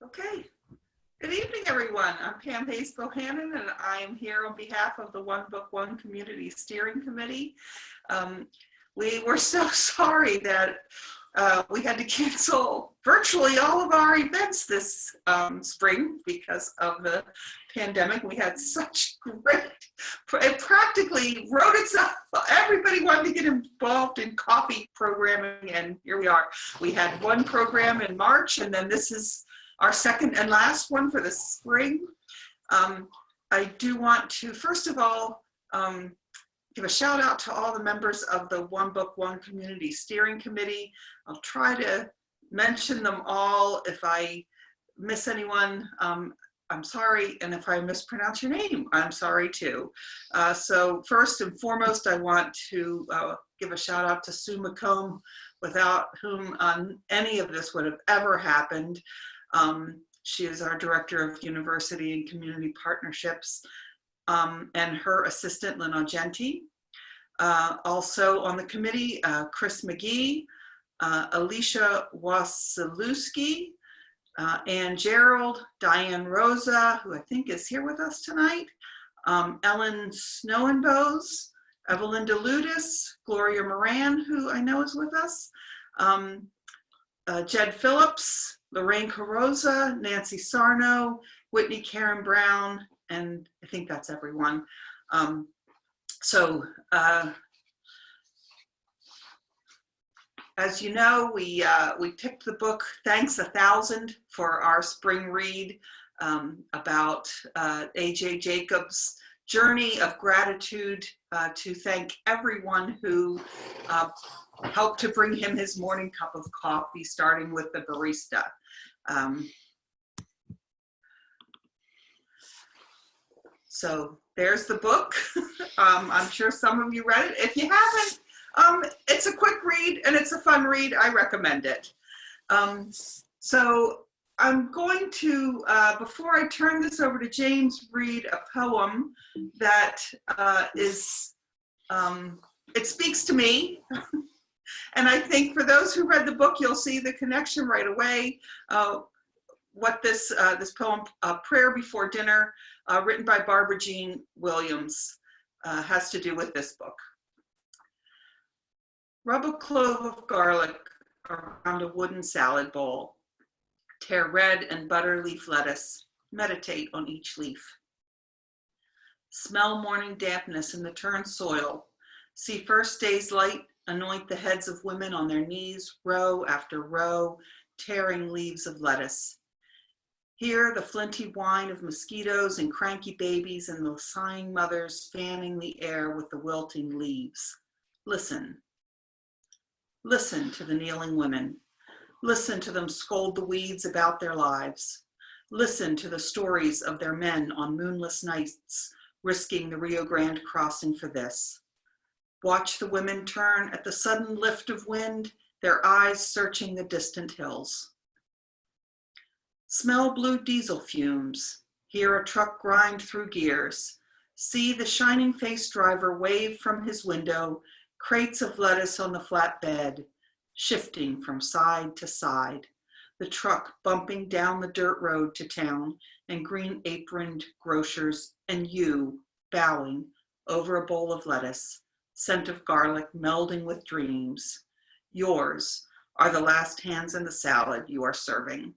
Okay. Good evening, everyone. I'm Pam Hayes-Bohanan, and I'm here on behalf of the One Book, One Community Steering Committee. We were so sorry that we had to cancel virtually all of our events this spring because of the pandemic. We had such great, it practically wrote itself. Everybody wanted to get involved in coffee programming, and here we are. We had one program in March, and then this is our second and last one for the spring. I do want to, first of all, give a shout out to all the members of the One Book, One Community Steering Committee. I'll try to mention them all. If I miss anyone, I'm sorry, and if I mispronounce your name, I'm sorry too. So first and foremost, I want to give a shout out to Sue McComb, without whom any of this would have ever happened. She is our Director of University and Community Partnerships, and her assistant, Lynn Ogenti. Also on the committee, Chris McGee, Alicia Wasilewski, Ann Gerald, Diane Rosa, who I think is here with us tonight, Ellen Snowenbose, Evelinda Ludis, Gloria Moran, who I know is with us, Jed Phillips, Lorraine Carosa, Nancy Sarno, Whitney Karen Brown, and I think that's everyone. As you know, we picked the book Thanks 1,000 for our spring read about A.J. Jacobs' journey of gratitude to thank everyone who helped to bring him his morning cup of coffee, starting with the barista. So there's the book. I'm sure some of you read it. If you haven't, it's a quick read and it's a fun read. I recommend it. So I'm going to, before I turn this over to James, read a poem that it speaks to me. And I think for those who read the book, you'll see the connection right away. What this poem, Prayer Before Dinner, written by Barbara Jean Williams, has to do with this book. Rub a clove of garlic around a wooden salad bowl. Tear red and butter leaf lettuce. Meditate on each leaf. Smell morning dampness in the turned soil. See first day's light anoint the heads of women on their knees, row after row, tearing leaves of lettuce. Hear the flinty whine of mosquitoes and cranky babies and the sighing mothers fanning the air with the wilting leaves. Listen. Listen to the kneeling women. Listen to them scold the weeds about their lives. Listen to the stories of their men on moonless nights, risking the Rio Grande crossing for this. Watch the women turn at the sudden lift of wind, their eyes searching the distant hills. Smell blue diesel fumes. Hear a truck grind through gears. See the shining-faced driver wave from his window, crates of lettuce on the flat bed, shifting from side to side. The truck bumping down the dirt road to town, and green-aproned grocers, and you bowing over a bowl of lettuce, scent of garlic melding with dreams. Yours are the last hands in the salad you are serving.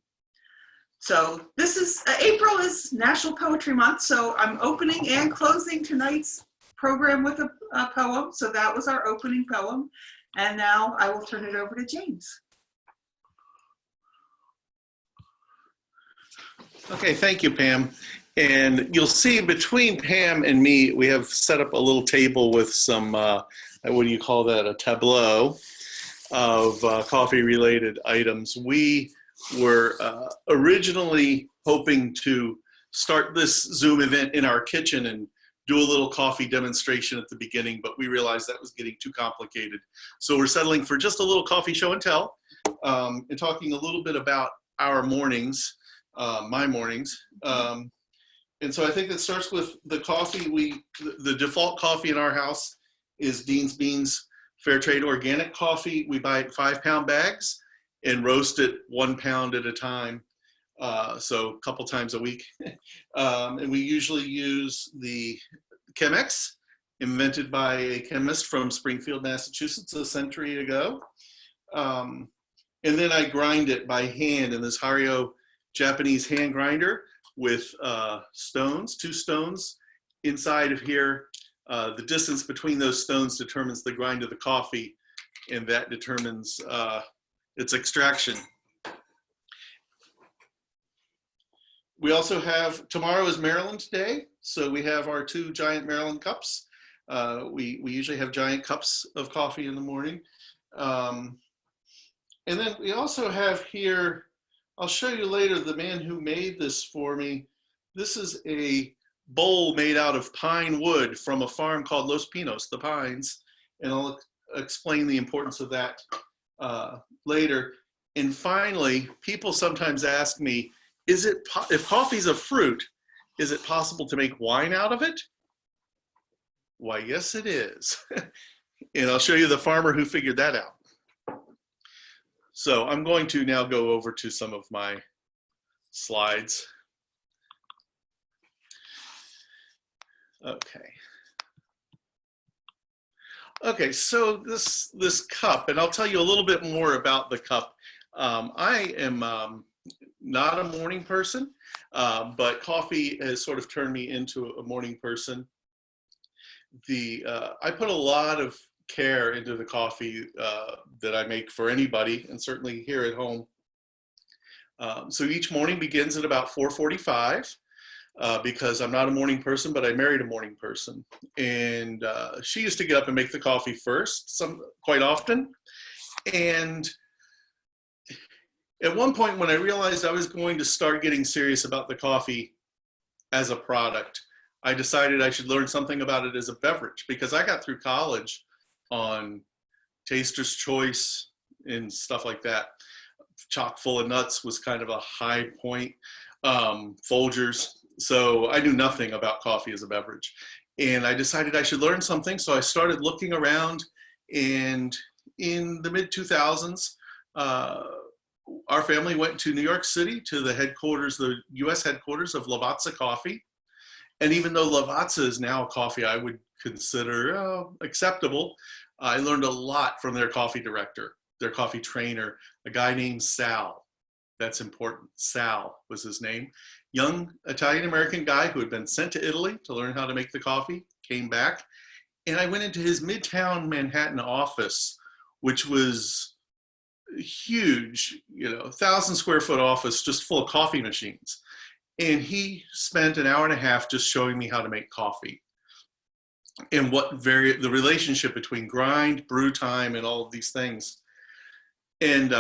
So this is, April is National Poetry Month, so I'm opening and closing tonight's program with a poem. So that was our opening poem. And now I will turn it over to James. Okay, thank you, Pam. And you'll see between Pam and me, we have set up a little table with some, what do you call that, a tableau of coffee-related items. We were originally hoping to start this Zoom event in our kitchen and do a little coffee demonstration at the beginning, but we realized that was getting too complicated. So we're settling for just a little coffee show and tell, and talking a little bit about our mornings, my mornings. And so I think it starts with the coffee. The default coffee in our house is Dean's Beans Fair Trade Organic Coffee. We buy it in 5-pound bags and roast it 1 pound at a time. so a couple times a week. And we usually use the Chemex, invented by a chemist from Springfield, Massachusetts, a century ago. And then I grind it by hand in this Hario Japanese hand grinder with stones, 2 stones inside of here. The distance between those stones determines the grind of the coffee, and that determines its extraction. We also have, tomorrow is Maryland Day, so we have our 2 giant Maryland cups. We usually have giant cups of coffee in the morning. And then we also have here, I'll show you later, the man who made this for me. This is a bowl made out of pine wood from a farm called Los Pinos, the Pines. And I'll explain the importance of that later. And finally, people sometimes ask me, if coffee's a fruit, is it possible to make wine out of it? Why, yes, it is. And I'll show you the farmer who figured that out. So I'm going to now go over to some of my slides. Okay. Okay, so this cup, and I'll tell you a little bit more about the cup. I am not a morning person, but coffee has sort of turned me into a morning person. I put a lot of care into the coffee that I make for anybody, and certainly here at home. So each morning begins at about 4:45 because I'm not a morning person, but I married a morning person. And she used to get up and make the coffee first, quite often. And at one point when I realized I was going to start getting serious about the coffee as a product, I decided I should learn something about it as a beverage, because I got through college on Taster's Choice and stuff like that. Chock full of nuts was kind of a high point, Folgers. So I knew nothing about coffee as a beverage. And I decided I should learn something. So I started looking around, and in the mid-2000s, our family went to New York City to the headquarters, the US headquarters of Lavazza Coffee. And even though Lavazza is now a coffee I would consider acceptable, I learned a lot from their coffee director, their coffee trainer, a guy named Sal. That's important. Sal was his name. Young Italian-American guy who had been sent to Italy to learn how to make the coffee, came back. And I went into his Midtown Manhattan office, which was huge, 1,000 square foot office just full of coffee machines. And he spent an hour and a half just showing me how to make coffee and the relationship between grind, brew time, and all of these things. And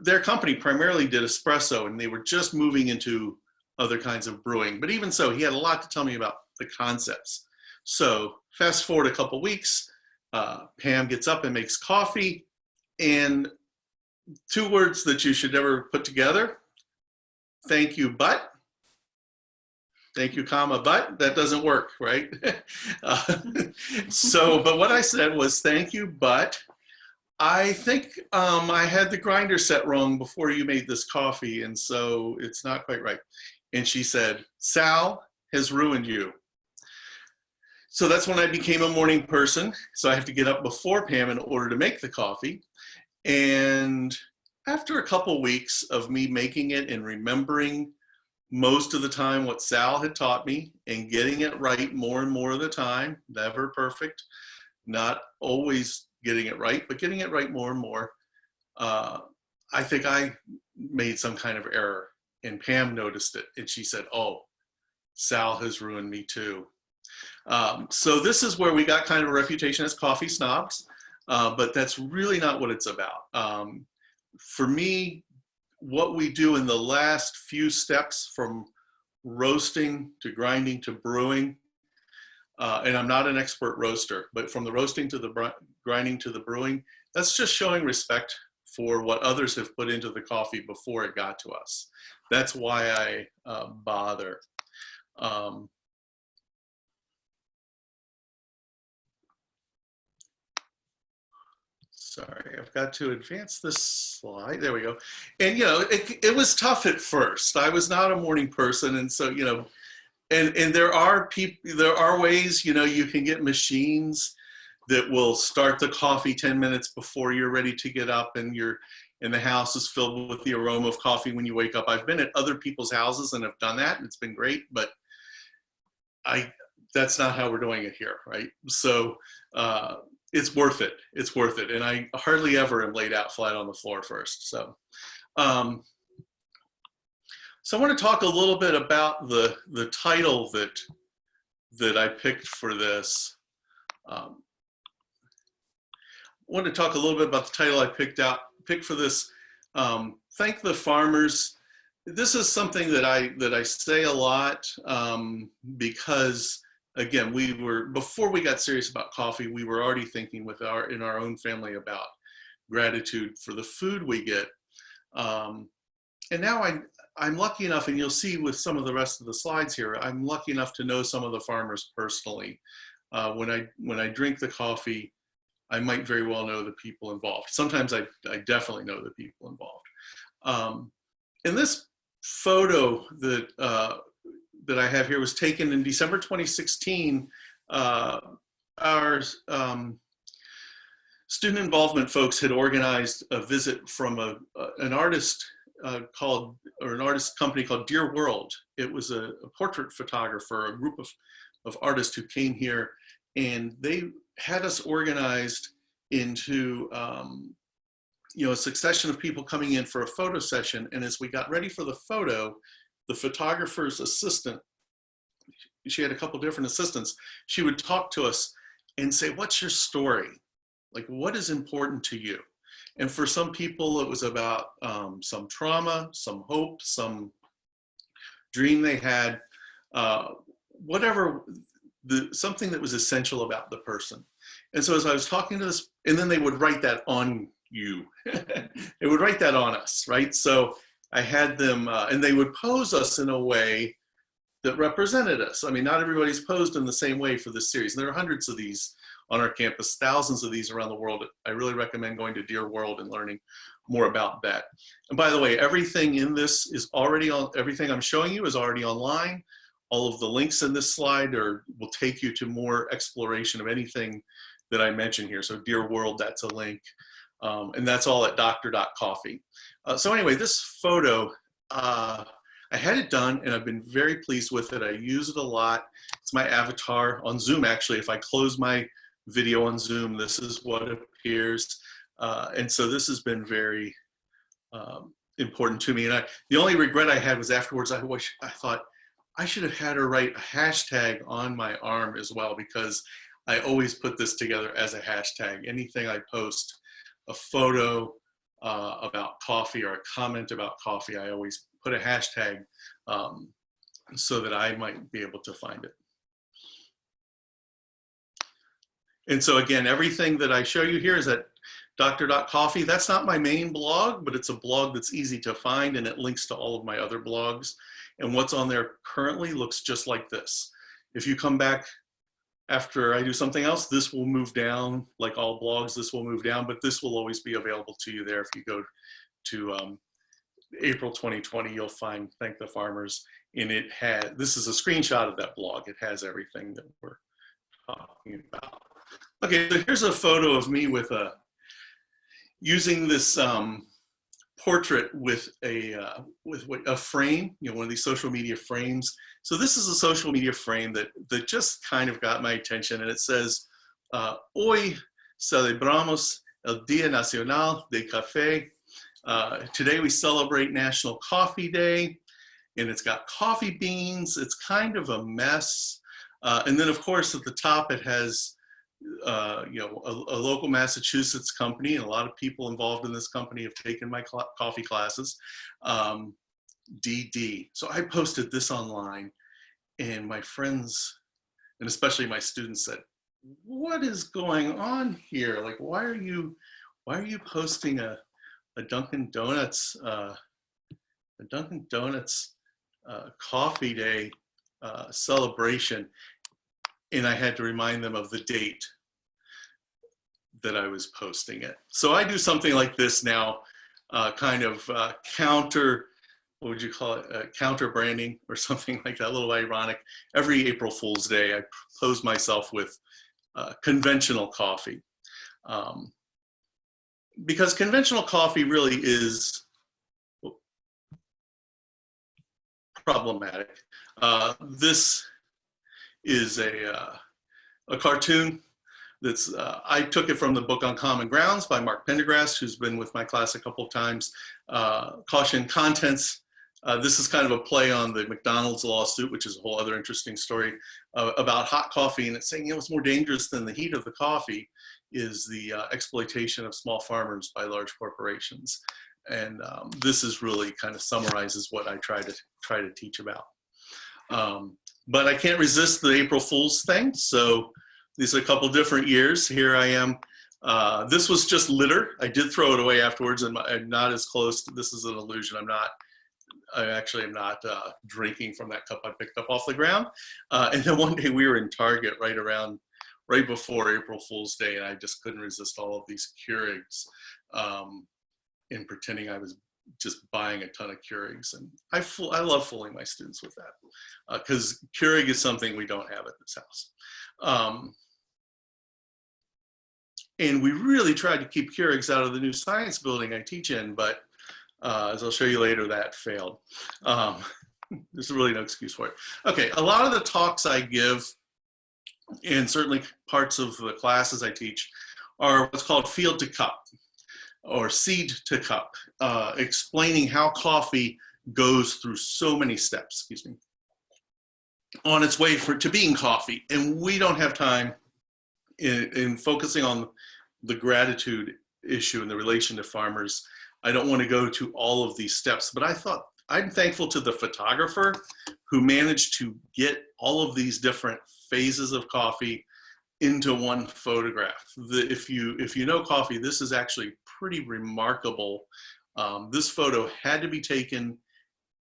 their company primarily did espresso, and they were just moving into other kinds of brewing. But even so, he had a lot to tell me about the concepts. So fast forward a couple weeks, Pam gets up and makes coffee, and 2 words that you should never put together: thank you, but. Thank you, comma, but. That doesn't work, right? But what I said was, thank you, but I think I had the grinder set wrong before you made this coffee, and so it's not quite right. And she said, Sal has ruined you. So that's when I became a morning person. So I have to get up before Pam in order to make the coffee. And after a couple weeks of me making it and remembering most of the time what Sal had taught me and getting it right more and more of the time, never perfect, not always getting it right, but getting it right more and more, I think I made some kind of error. And Pam noticed it, and she said, oh, Sal has ruined me too. So this is where we got kind of a reputation as coffee snobs, but that's really not what it's about. For me, what we do in the last few steps, from roasting to grinding to brewing, and I'm not an expert roaster, but from the roasting to the grinding to the brewing, that's just showing respect for what others have put into the coffee before it got to us. That's why I bother. sorry, I've got to advance this slide. There we go. And, you know, it was tough at first. I was not a morning person. And so, you know, and there are ways, you know, you can get machines that will start the coffee 10 minutes before you're ready to get up, and the house is filled with the aroma of coffee when you wake up. I've been at other people's houses and have done that, and it's been great, but that's not how we're doing it here, right? So it's worth it. It's worth it. And I hardly ever am laid out flat on the floor first. So, so I want to talk a little bit about the title that I picked for this. I want to talk a little bit about the title I picked for this. Thank the farmers. This is something that I say a lot because, again, before we got serious about coffee, we were already thinking in our own family about gratitude for the food we get. And now I'm lucky enough, and you'll see with some of the rest of the slides here, I'm lucky enough to know some of the farmers personally. When I drink the coffee, I might very well know the people involved. Sometimes I definitely know the people involved. In this photo that I have here was taken in December 2016. Our student involvement folks had organized a visit from an artist an artist company called Dear World. It was a portrait photographer, a group of artists who came here, and they had us organized into you know, a succession of people coming in for a photo session. And as we got ready for the photo, the photographer's assistant, she had a couple different assistants, she would talk to us and say, what's your story? Like, what is important to you? And for some people, it was about some trauma, some hope, some dream they had, whatever, something that was essential about the person. And so as I was talking to this, and then they would write that on you. They would write that on us, right? So I had them, and they would pose us in a way that represented us. I mean, not everybody's posed in the same way for this series. And there are hundreds of these on our campus, thousands of these around the world. I really recommend going to Dear World and learning more about that. And by the way, everything in this is already on, everything I'm showing you is already online. All of the links in this slide will take you to more exploration of anything that I mentioned here. So Dear World, that's a link. And that's all at dr.coffee. So anyway, this photo, I had it done and I've been very pleased with it. I use it a lot. It's my avatar on Zoom, actually. If I close my video on Zoom, this is what appears. And so this has been very important to me. And the only regret I had was afterwards, I thought I should have had her write a hashtag on my arm as well, because I always put this together as a hashtag. Anything I post, a photo about coffee or a comment about coffee, I always put a hashtag so that I might be able to find it. And so again, everything that I show you here is at dr.coffee. That's not my main blog, but it's a blog that's easy to find, and it links to all of my other blogs. And what's on there currently looks just like this. If you come back after I do something else, this will move down. Like all blogs, this will move down, but this will always be available to you there. If you go to April 2020, you'll find Thank the Farmers, and this is a screenshot of that blog. It has everything that we're talking about. Okay, so here's a photo of me with using this portrait with a frame, you know, one of these social media frames. So this is a social media frame that just kind of got my attention, and it says, "Hoy celebramos el Día Nacional de Café." Today we celebrate National Coffee Day, and it's got coffee beans. It's kind of a mess, and then of course at the top it has you know, a local Massachusetts company, and a lot of people involved in this company have taken my coffee classes, DD. So I posted this online, and my friends, and especially my students, said, what is going on here? Like, why are you posting a Dunkin' Donuts, Coffee Day celebration? And I had to remind them of the date. that I was posting it. So I do something like this now, kind of counter, what would you call it? Counter branding or something like that, a little ironic. Every April Fool's Day, I pose myself with conventional coffee. Because conventional coffee really is problematic. This is a cartoon that's, I took it from the book On Common Grounds by Mark Pendergrass, who's been with my class a couple of times. Caution contents. This is kind of a play on the McDonald's lawsuit, which is a whole other interesting story about hot coffee. And it's saying, you know, what's more dangerous than the heat of the coffee is the exploitation of small farmers by large corporations. And this is really kind of summarizes what I try to teach about. But I can't resist the April Fool's thing. So these are a couple different years. Here I am. This was just litter. I did throw it away afterwards, and I'm not as close. This is an illusion. I actually am not drinking from that cup I picked up off the ground. And then one day we were in Target right before April Fool's Day, and I just couldn't resist all of these Keurigs and pretending I was just buying a ton of Keurigs. And I love fooling my students with that because Keurig is something we don't have at this house. And we really tried to keep Keurigs out of the new science building I teach in, but as I'll show you later, that failed. There's really no excuse for it. Okay, a lot of the talks I give, and certainly parts of the classes I teach, are what's called field to cup or seed to cup, explaining how coffee goes through so many steps, on its way to being coffee. And we don't have time in focusing on the gratitude issue and the relation to farmers. I don't want to go to all of these steps, but I thought I'm thankful to the photographer who managed to get all of these different phases of coffee into one photograph. If you know coffee, this is actually pretty remarkable. This photo had to be taken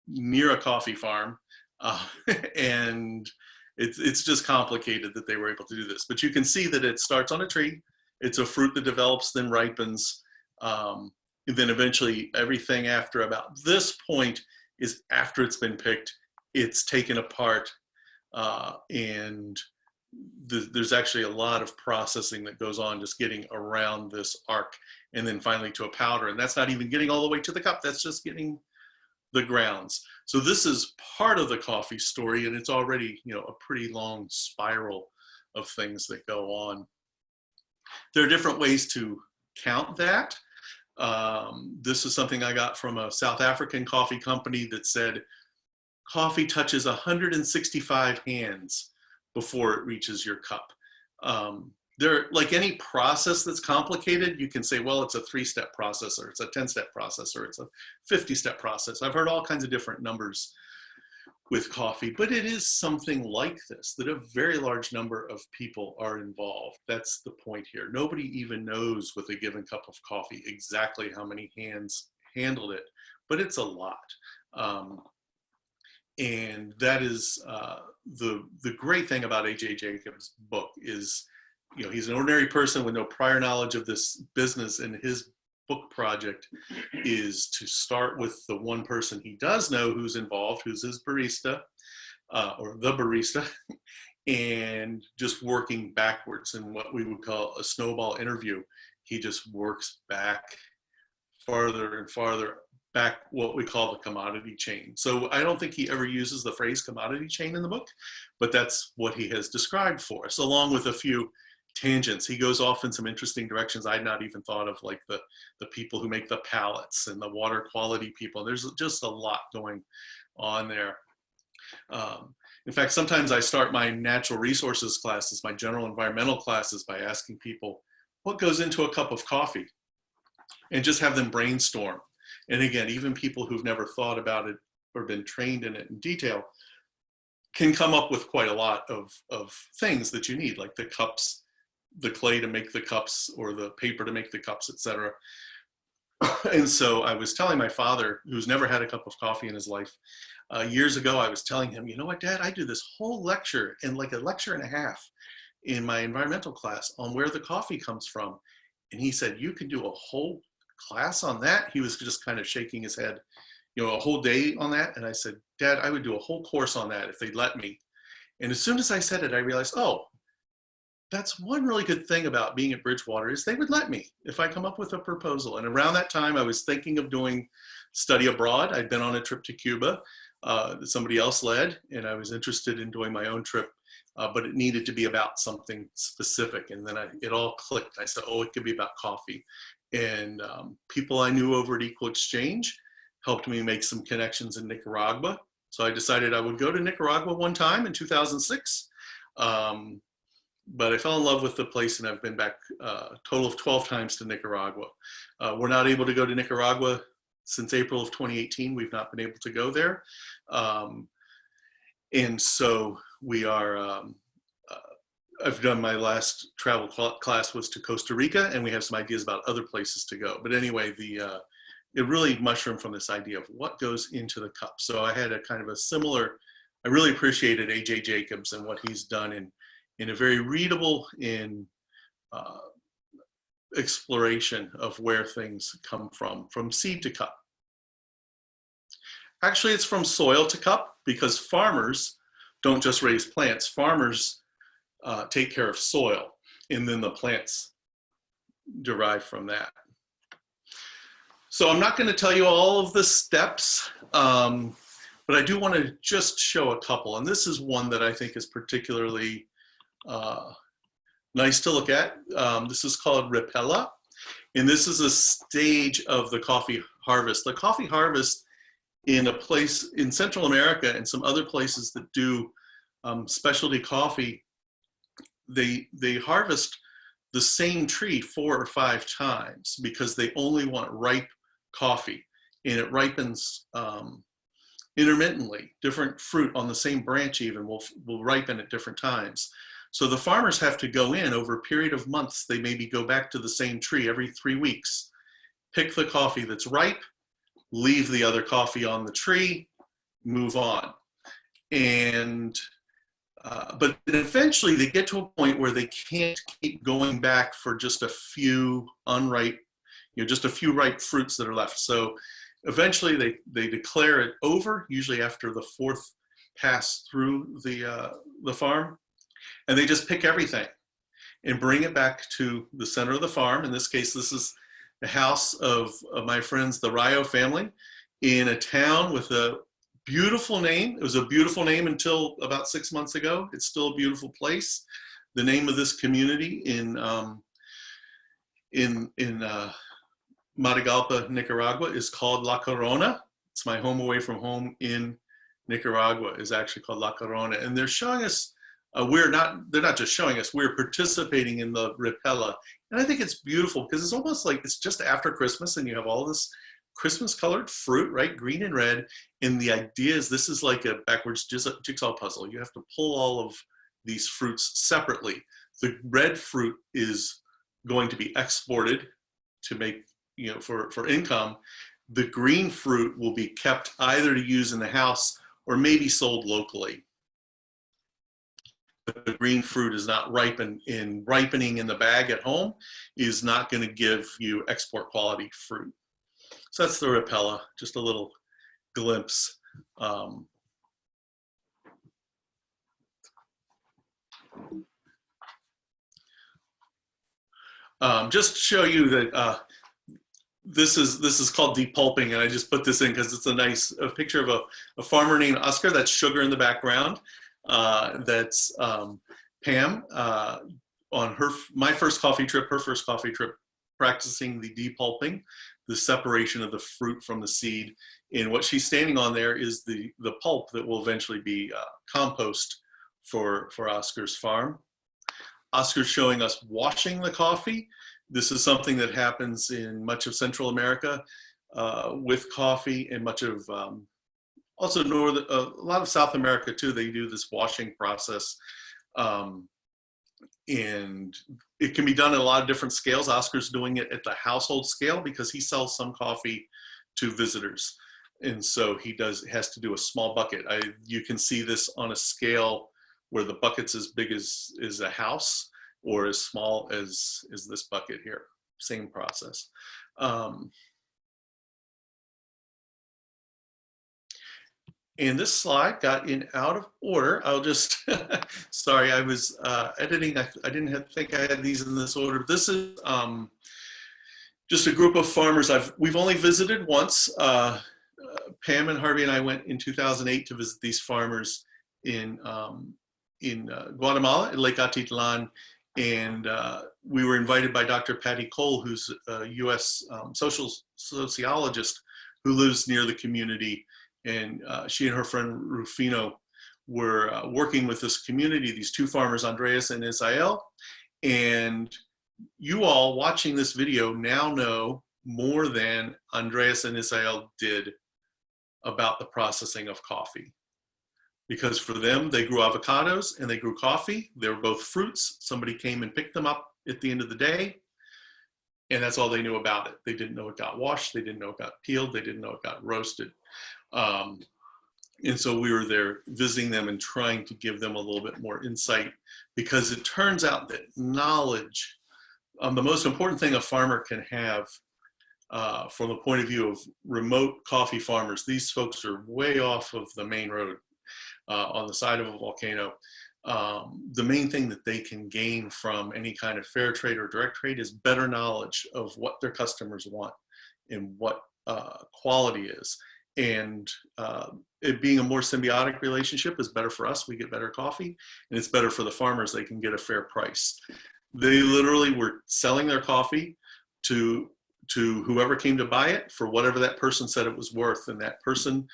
near a coffee farm, and it's just complicated that they were able to do this. But you can see that it starts on a tree. It's a fruit that develops, then ripens. And then eventually everything after about this point is after it's been picked, it's taken apart, and there's actually a lot of processing that goes on just getting around this arc and then finally to a powder. And that's not even getting all the way to the cup, that's just getting the grounds. So this is part of the coffee story, and it's already, you know, a pretty long spiral of things that go on. There are different ways to count that. This is something I got from a South African coffee company that said coffee touches 165 hands before it reaches your cup. Like any process that's complicated, you can say, well, it's a 3-step process, or it's a 10-step process, or it's a 50-step process. I've heard all kinds of different numbers with coffee, but it is something like this, that a very large number of people are involved. That's the point here. Nobody even knows with a given cup of coffee exactly how many hands handled it, but it's a lot. And that is the great thing about A.J. Jacobs' book is, you know, he's an ordinary person with no prior knowledge of this business, and his book project is to start with the one person he does know who's involved, who's his barista, or the barista, and just working backwards in what we would call a snowball interview. He just works back farther and farther back, what we call the commodity chain. So I don't think he ever uses the phrase commodity chain in the book, but that's what he has described for us, along with a few tangents. He goes off in some interesting directions I'd not even thought of, like the people who make the pallets and the water quality people. There's just a lot going on there. In fact, sometimes I start my natural resources classes, my general environmental classes, by asking people what goes into a cup of coffee, and just have them brainstorm. And again, even people who've never thought about it or been trained in it in detail can come up with quite a lot of things that you need, like the cups, the clay to make the cups, or the paper to make the cups, etc. And so I was telling my father, who's never had a cup of coffee in his life, years ago, I was telling him, you know what, Dad, I do this whole lecture, and like a lecture and a half in my environmental class on where the coffee comes from. And he said, you can do a whole class on that? He was just kind of shaking his head, you know, a whole day on that. And I said, Dad, I would do a whole course on that if they'd let me. And as soon as I said it, I realized, oh, that's one really good thing about being at Bridgewater is they would let me if I come up with a proposal. And around that time, I was thinking of doing study abroad. I'd been on a trip to Cuba that somebody else led, and I was interested in doing my own trip, but it needed to be about something specific. And then it all clicked. I said, oh, it could be about coffee. And people I knew over at Equal Exchange helped me make some connections in Nicaragua. So I decided I would go to Nicaragua one time in 2006. But I fell in love with the place, and I've been back a total of 12 times to Nicaragua. We're not able to go to Nicaragua since April of 2018. We've not been able to go there. And so we are, I've done my last travel class was to Costa Rica, and we have some ideas about other places to go. But anyway, it really mushroomed from this idea of what goes into the cup. So I had a kind of a similar, I really appreciated AJ Jacobs and what he's done in a very readable exploration of where things come from seed to cup. Actually, it's from soil to cup, because farmers don't just raise plants. Farmers take care of soil, and then the plants derive from that. So I'm not going to tell you all of the steps, but I do want to just show a couple. And this is one that I think is particularly nice to look at. This is called Ripella, and this is a stage of the coffee harvest. The coffee harvest in a place in Central America and some other places that do specialty coffee, they harvest the same tree 4 or 5 times because they only want ripe coffee, and it ripens intermittently. Different fruit on the same branch even will ripen at different times. So the farmers have to go in over a period of months. They maybe go back to the same tree every 3 weeks, pick the coffee that's ripe, leave the other coffee on the tree, move on. And but eventually they get to a point where they can't keep going back for just a few unripe, just a few ripe fruits that are left. So eventually they declare it over, usually after the 4th pass through the farm, and they just pick everything and bring it back to the center of the farm. In this case, this is the house of my friends, the Rayo family, in a town with a beautiful name. It was a beautiful name until about 6 months ago. It's still a beautiful place. The name of this community in Matagalpa, Nicaragua, is called La Corona. It's my home away from home in Nicaragua, is actually called La Corona. And they're showing us, they're not just showing us, we're participating in the Ripella. And I think it's beautiful because it's almost like it's just after Christmas and you have all this Christmas colored fruit, right? Green and red. And the idea is this is like a backwards jigsaw puzzle. You have to pull all of these fruits separately. The red fruit is going to be exported to make, for income. The green fruit will be kept either to use in the house or maybe sold locally. The green fruit is not ripening in the bag at home is not going to give you export quality fruit. So that's the Ripella, just a little glimpse. Just to show you that this is called depulping, and I just put this in because it's a picture of a farmer named Oscar. That's sugar in the background. That's Pam on my first coffee trip, her first coffee trip, practicing the depulping, the separation of the fruit from the seed. And what she's standing on there is the pulp that will eventually be compost for Oscar's farm. Oscar's showing us washing the coffee. This is something that happens in much of Central America with coffee, and much of also a lot of South America too. They do this washing process, and it can be done at a lot of different scales. Oscar's doing it at the household scale because he sells some coffee to visitors, and so he has to do a small bucket. You can see this on a scale where the bucket's as big as a house, or as small as this bucket here. same process. And this slide got in out of order. I'll just, sorry, I was editing. I didn't think I had these in this order. This is just a group of farmers we've only visited once. Pam and Harvey and I went in 2008 to visit these farmers in Guatemala, at Lake Atitlan, and we were invited by Dr. Patty Cole, who's a U.S. Social sociologist who lives near the community, and she and her friend Rufino were working with this community, these two farmers, Andreas and Israel, and you all watching this video now know more than Andreas and Israel did about the processing of coffee. Because for them, they grew avocados and they grew coffee. They were both fruits. Somebody came and picked them up at the end of the day, and that's all they knew about it. They didn't know it got washed. They didn't know it got peeled. They didn't know it got roasted. And so we were there visiting them and trying to give them a little bit more insight, because it turns out that knowledge, the most important thing a farmer can have from the point of view of remote coffee farmers, these folks are way off of the main road on the side of a volcano. The main thing that they can gain from any kind of fair trade or direct trade is better knowledge of what their customers want and what quality is. And it being a more symbiotic relationship is better for us. We get better coffee, and it's better for the farmers. They can get a fair price. They literally were selling their coffee to whoever came to buy it for whatever that person said it was worth. And that person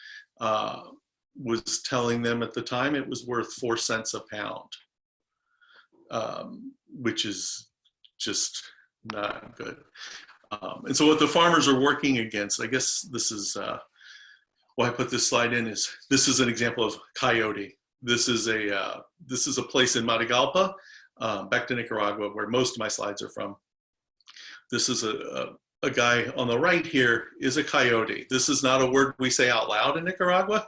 was telling them at the time it was worth 4 cents a pound, which is just not good. And so what the farmers are working against, I guess this is why I put this slide in, is this is an example of coyote. This is a place in Matagalpa, back to Nicaragua, where most of my slides are from. This is a guy on the right here is a coyote. This is not a word we say out loud in Nicaragua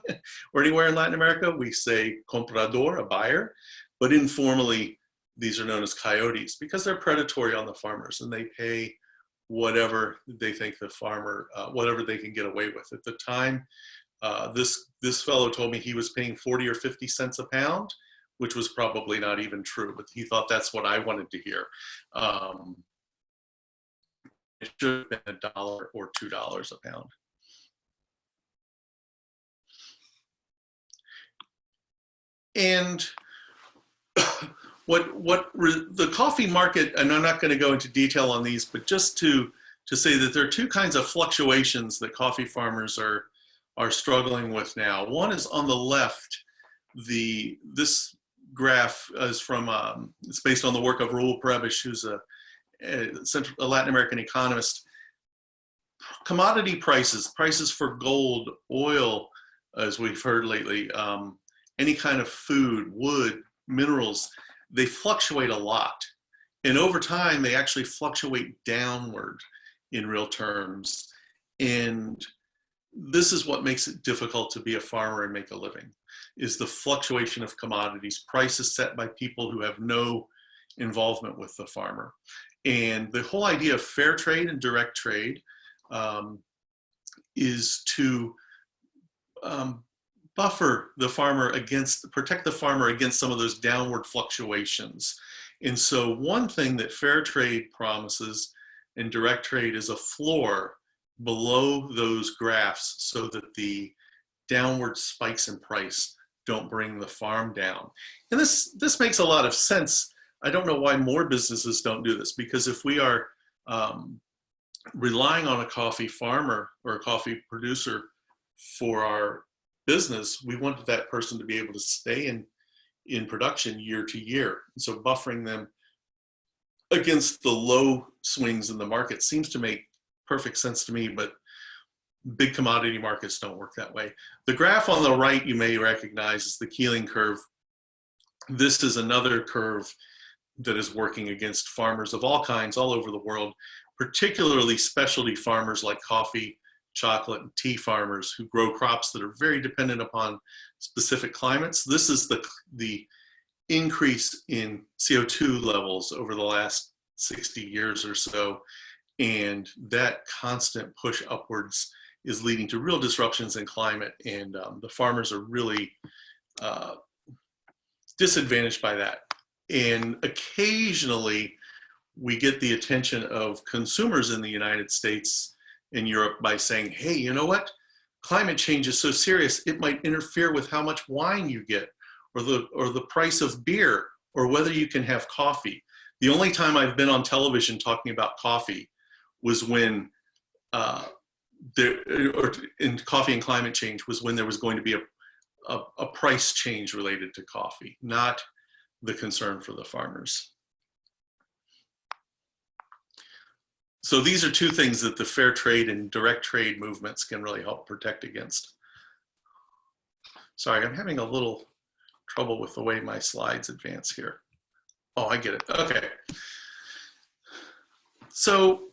or anywhere in Latin America. We say comprador, a buyer, but informally, these are known as coyotes because they're predatory on the farmers, and they pay whatever they think the farmer, whatever they can get away with. At the time, this fellow told me he was paying 40 or 50 cents a pound, which was probably not even true, but he thought that's what I wanted to hear. It should have been $1 or $2 a pound. And the coffee market, and I'm not going to go into detail on these, but just to say that there are two kinds of fluctuations that coffee farmers are struggling with now. One is on the left. This graph is from, it's based on the work of Raul Prebisch, who's a Latin American economist. Commodity prices for gold, oil, as we've heard lately, any kind of food, wood, minerals, they fluctuate a lot. And over time, they actually fluctuate downward in real terms. And this is what makes it difficult to be a farmer and make a living, is the fluctuation of commodities, prices set by people who have no involvement with the farmer. And the whole idea of fair trade and direct trade is to buffer the farmer against, protect the farmer against some of those downward fluctuations. And so one thing that fair trade promises and direct trade is a floor below those graphs so that the downward spikes in price don't bring the farm down. And this makes a lot of sense. I don't know why more businesses don't do this, because if we are relying on a coffee farmer or a coffee producer for our business, we want that person to be able to stay in production year to year. And so buffering them against the low swings in the market seems to make perfect sense to me, but big commodity markets don't work that way. The graph on the right you may recognize is the Keeling curve. This is another curve that is working against farmers of all kinds all over the world, particularly specialty farmers like coffee, chocolate, and tea farmers who grow crops that are very dependent upon specific climates. This is the increase in CO2 levels over the last 60 years or so. And that constant push upwards is leading to real disruptions in climate, and the farmers are really disadvantaged by that. And occasionally we get the attention of consumers in the United States and Europe by saying, hey, you know what? Climate change is so serious, it might interfere with how much wine you get, or the price of beer, or whether you can have coffee. The only time I've been on television talking about coffee was when in coffee and climate change was when there was going to be a price change related to coffee, not the concern for the farmers. So these are two things that the fair trade and direct trade movements can really help protect against. Sorry, I'm having a little trouble with the way my slides advance here. Oh, I get it. Okay. So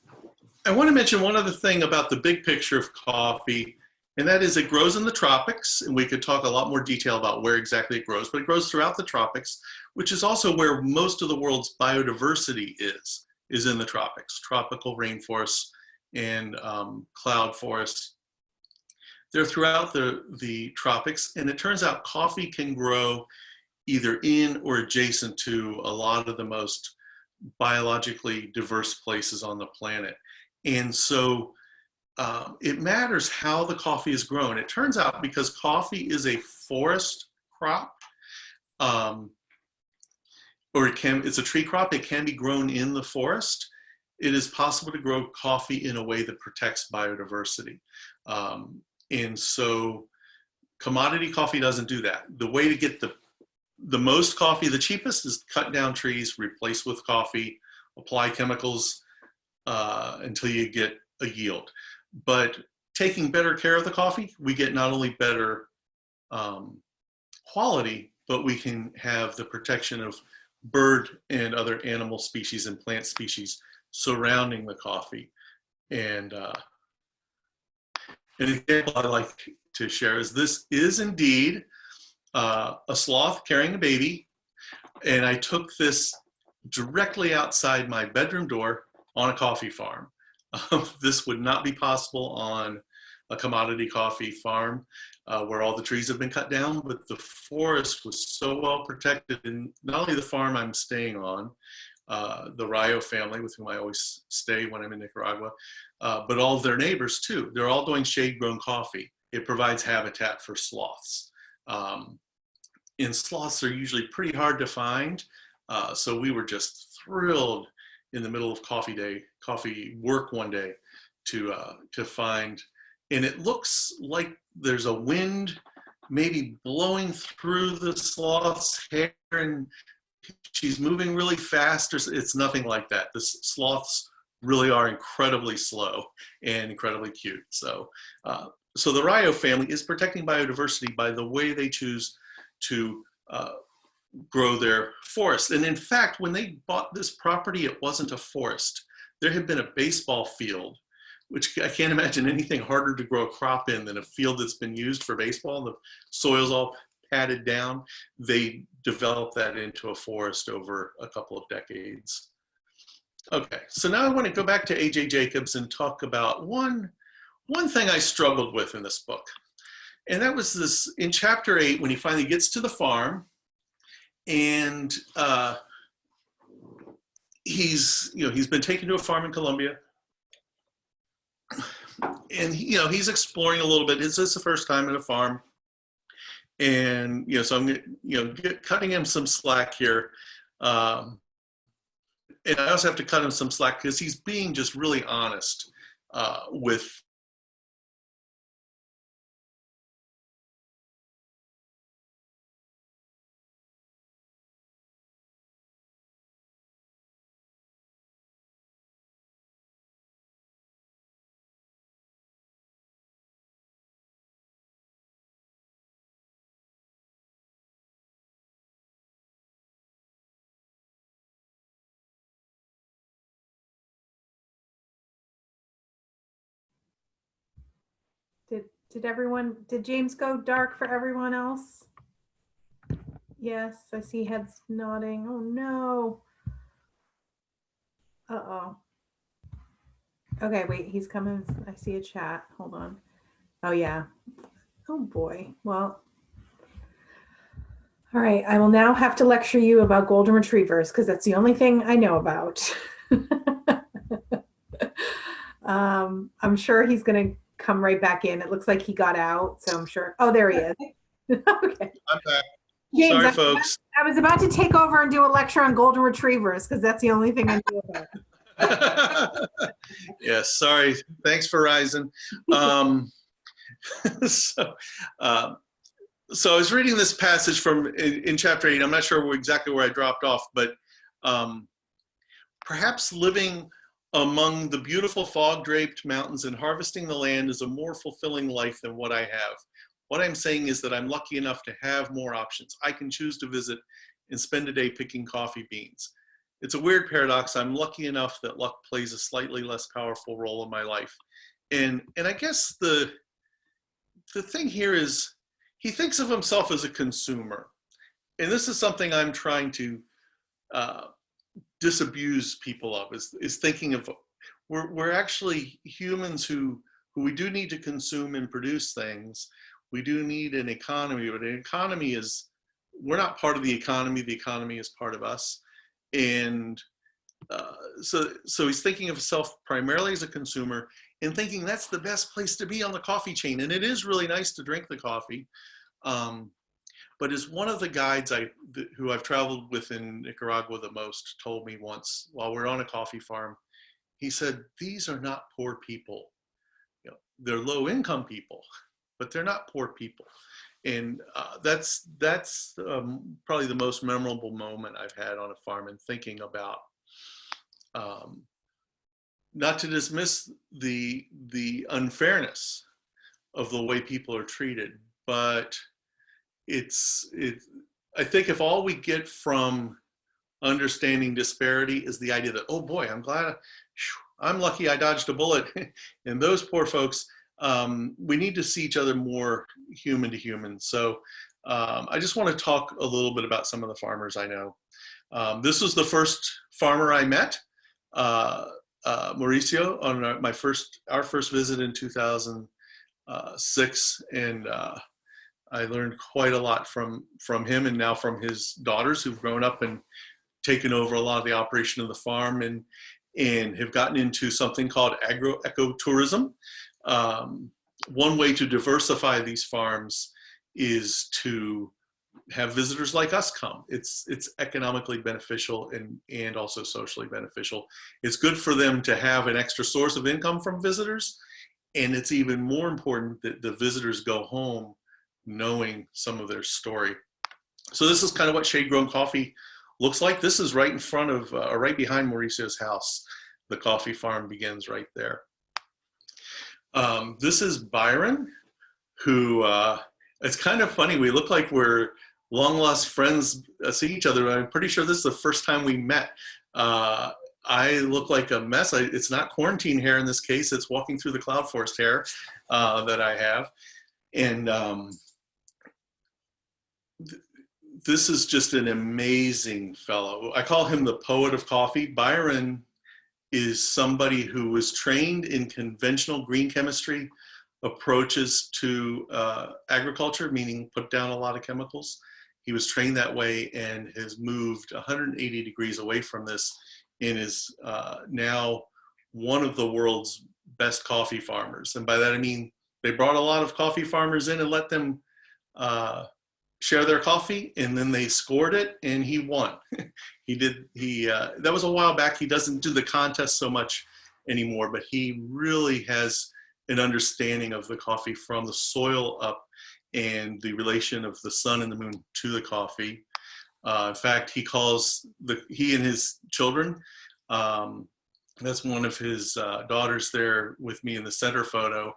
I want to mention one other thing about the big picture of coffee, and that is it grows in the tropics, and we could talk a lot more detail about where exactly it grows, but it grows throughout the tropics, which is also where most of the world's biodiversity is in the tropics, tropical rainforests and cloud forests. They're throughout the tropics, and it turns out coffee can grow either in or adjacent to a lot of the most biologically diverse places on the planet. And so it matters how the coffee is grown. It turns out because coffee is a forest crop, or it's a tree crop, it can be grown in the forest. It is possible to grow coffee in a way that protects biodiversity. And so commodity coffee doesn't do that. The way to get the most coffee, the cheapest, is cut down trees, replace with coffee, apply chemicals until you get a yield. But taking better care of the coffee, we get not only better quality, but we can have the protection of bird and other animal species and plant species surrounding the coffee. And an example I like to share is this is indeed a sloth carrying a baby, and I took this directly outside my bedroom door on a coffee farm. This would not be possible on a commodity coffee farm where all the trees have been cut down, but the forest was so well protected, and not only the farm I'm staying on, the Rayo family with whom I always stay when I'm in Nicaragua, but all of their neighbors too. They're all doing shade-grown coffee. It provides habitat for sloths. And sloths are usually pretty hard to find. So we were just thrilled in the middle of coffee work one day to find, and it looks like there's a wind maybe blowing through the sloth's hair, and she's moving really fast. It's nothing like that. The sloths really are incredibly slow and incredibly cute. So, so the Rayo family is protecting biodiversity by the way they choose to grow their forest. And in fact, when they bought this property, it wasn't a forest. There had been a baseball field, which I can't imagine anything harder to grow a crop in than a field that's been used for baseball. The soil's all patted down. They developed that into a forest over a couple of decades. Okay, so now I want to go back to A.J. Jacobs and talk about one thing I struggled with in this book. And that was this, in chapter 8, when he finally gets to the farm, and he's been taken to a farm in Colombia, and he's exploring a little bit. Is this the first time at a farm? And so I'm cutting him some slack here, and I also have to cut him some slack because he's being just really honest with. Did James go dark for everyone else? Yes, I see heads nodding. Oh no. Uh-oh. Okay, wait, he's coming. I see a chat. Hold on. Oh, yeah. Oh, boy. Well, all right. I will now have to lecture you about golden retrievers because that's the only thing I know about. I'm sure he's going to come right back in. It looks like he got out, so I'm sure. Oh, there he is. Okay. I'm back. James, Sorry, folks. I was about to take over and do a lecture on golden retrievers because that's the only thing I know about. Yes, sorry. Thanks for rising. So, so I was reading this passage from in chapter 8. I'm not sure exactly where I dropped off, but perhaps living among the beautiful fog-draped mountains and harvesting the land is a more fulfilling life than what I have. What I'm saying is that I'm lucky enough to have more options. I can choose to visit and spend a day picking coffee beans. It's a weird paradox. I'm lucky enough that luck plays a slightly less powerful role in my life. And I guess the thing here is he thinks of himself as a consumer. And this is something I'm trying to disabuse people of, is thinking of, we're actually humans who we do need to consume and produce things. We do need an economy, but an economy is, we're not part of the economy is part of us. And so he's thinking of himself primarily as a consumer and thinking that's the best place to be on the coffee chain. And it is really nice to drink the coffee. But as one of the guides who I've traveled with in Nicaragua the most told me once while we're on a coffee farm, he said, these are not poor people. You know, they're low income people, but they're not poor people. And that's probably the most memorable moment I've had on a farm, and thinking about, not to dismiss the unfairness of the way people are treated, but I think if all we get from understanding disparity is the idea that, oh boy, I'm lucky I dodged a bullet, and those poor folks, we need to see each other more human to human. So I just want to talk a little bit about some of the farmers I know. This was the first farmer I met, Mauricio, on our first visit in 2006, and I learned quite a lot from him, and now from his daughters who've grown up and taken over a lot of the operation of the farm, and have gotten into something called agro-ecotourism. One way to diversify these farms is to have visitors like us come. It's economically beneficial and also socially beneficial. It's good for them to have an extra source of income from visitors, and it's even more important that the visitors go home knowing some of their story. So this is kind of what shade-grown coffee looks like. This is right in front of, right behind Mauricio's house. The coffee farm begins right there. This is Byron, who, it's kind of funny. We look like we're long-lost friends, see each other. I'm pretty sure this is the first time we met. I look like a mess. It's not quarantine hair in this case. It's walking through the cloud forest hair that I have. And this is just an amazing fellow. I call him the poet of coffee. Byron is somebody who was trained in conventional green chemistry approaches to agriculture, meaning put down a lot of chemicals. He was trained that way and has moved 180 degrees away from this, and is now one of the world's best coffee farmers. And by that I mean they brought a lot of coffee farmers in and let them share their coffee, and then they scored it, and he won. That was a while back. He doesn't do the contest so much anymore, but he really has an understanding of the coffee from the soil up, and the relation of the sun and the moon to the coffee. In fact, he and his children, that's one of his daughters there with me in the center photo.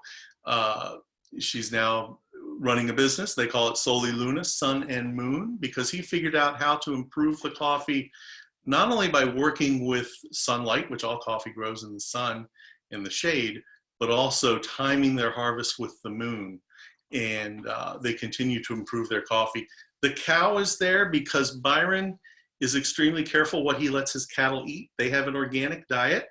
She's now running a business. They call it Soli Luna, Sun and Moon, because he figured out how to improve the coffee, not only by working with sunlight, which all coffee grows in the sun, in the shade, but also timing their harvest with the moon. And they continue to improve their coffee. The cow is there because Byron is extremely careful what he lets his cattle eat. They have an organic diet.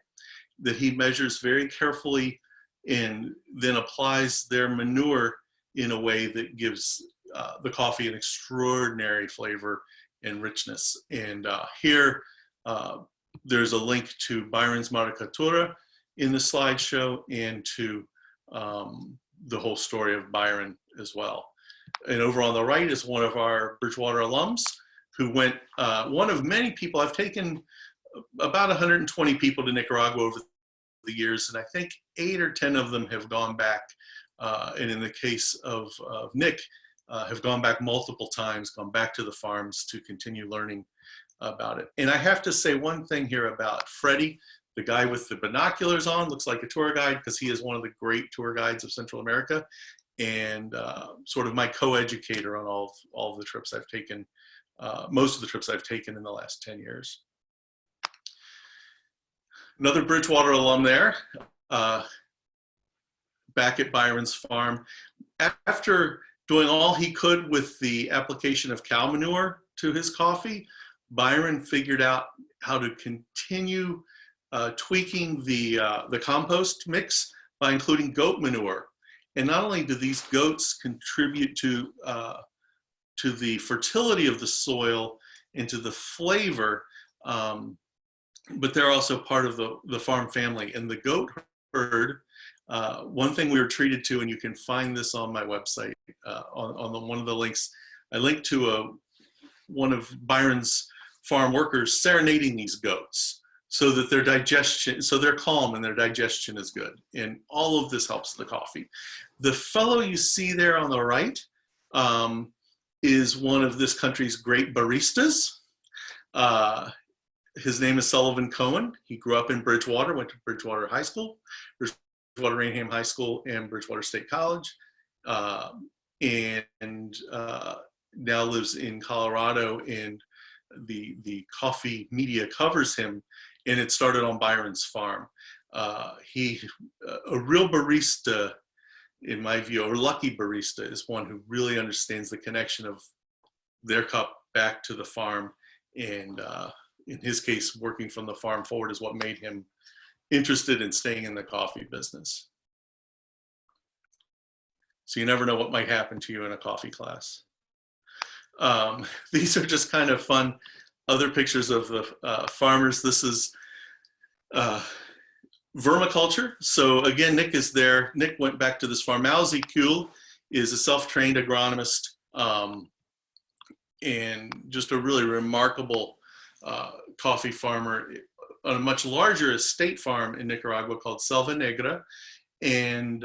that he measures very carefully and then applies their manure in a way that gives the coffee an extraordinary flavor and richness. And here, there's a link to Byron's Maricatura in the slideshow and to the whole story of Byron as well. And over on the right is one of our Bridgewater alums who went, one of many people. I've taken about 120 people to Nicaragua over the years, and I think 8 or 10 of them have gone back. And in the case of Nick, have gone back multiple times, gone back to the farms to continue learning about it. And I have to say one thing here about Freddie, the guy with the binoculars on, looks like a tour guide because he is one of the great tour guides of Central America, and sort of my co-educator on all of the trips I've taken, most of the trips I've taken in the last 10 years. Another Bridgewater alum there, back at Byron's farm. After doing all he could with the application of cow manure to his coffee, Byron figured out how to continue tweaking the compost mix by including goat manure. And not only do these goats contribute to the fertility of the soil and to the flavor, but they're also part of the farm family. And the goat herd, one thing we were treated to, and you can find this on my website, on one of the links, I linked to one of Byron's farm workers serenading these goats so that their digestion, so they're calm and their digestion is good. And all of this helps the coffee. The fellow you see there on the right is one of this country's great baristas. His name is Sullivan Cohen. He grew up in Bridgewater, went to Bridgewater High School, Bridgewater Rainham High School, and Bridgewater State College, and now lives in Colorado, and the coffee media covers him, and it started on Byron's farm. He, a real barista, in my view, or lucky barista, is one who really understands the connection of their cup back to the farm, and in his case, working from the farm forward is what made him interested in staying in the coffee business. So you never know what might happen to you in a coffee class. These are just kind of fun other pictures of the farmers. This is vermiculture. So again, Nick is there. Nick went back to this farm. Mauzi Kuhl is a self-trained agronomist, and just a really remarkable coffee farmer on a much larger estate farm in Nicaragua called Selva Negra. And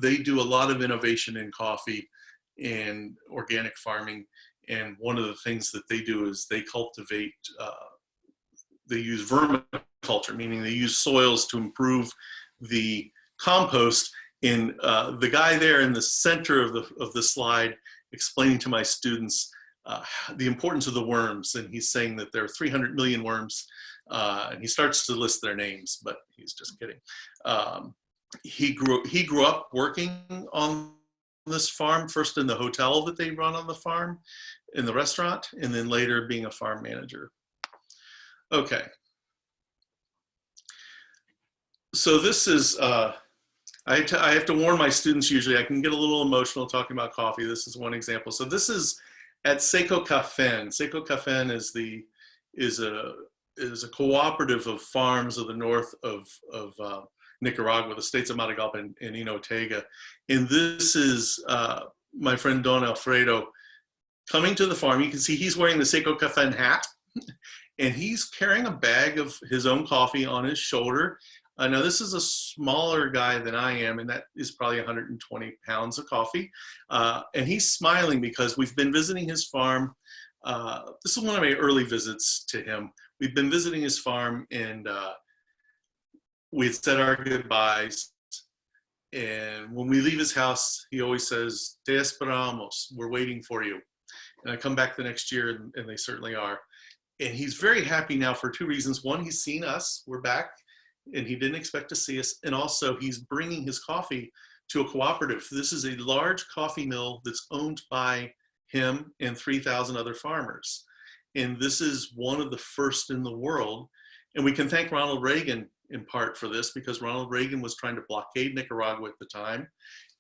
they do a lot of innovation in coffee and organic farming. And one of the things that they do is they cultivate, they use vermiculture, meaning they use soils to improve the compost. And the guy there in the center of the slide explaining to my students the importance of the worms. And he's saying that there are 300 million worms. And he starts to list their names, but he's just kidding. He grew up working on this farm, first in the hotel that they run on the farm, in the restaurant, and then later being a farm manager. Okay. So this is, I have to warn my students usually, I can get a little emotional talking about coffee. This is one example. So this is at Seco Cafén. Seco Cafén is a cooperative of farms of the north of Nicaragua, the states of Matagalpa and Inotega. And this is my friend Don Alfredo coming to the farm. You can see he's wearing the Seco Cafén hat, and he's carrying a bag of his own coffee on his shoulder. Now this is a smaller guy than I am, and that is probably 120 pounds of coffee. And he's smiling because we've been visiting his farm. This is one of my early visits to him. We've been visiting his farm, and we had said our goodbyes. And when we leave his house, he always says, "Te esperamos," we're waiting for you. And I come back the next year, and they certainly are. And he's very happy now for two reasons. One, he's seen us, we're back, and he didn't expect to see us. And also, he's bringing his coffee to a cooperative. This is a large coffee mill that's owned by him and 3,000 other farmers. And this is one of the first in the world. And we can thank Ronald Reagan in part for this, because Ronald Reagan was trying to blockade Nicaragua at the time,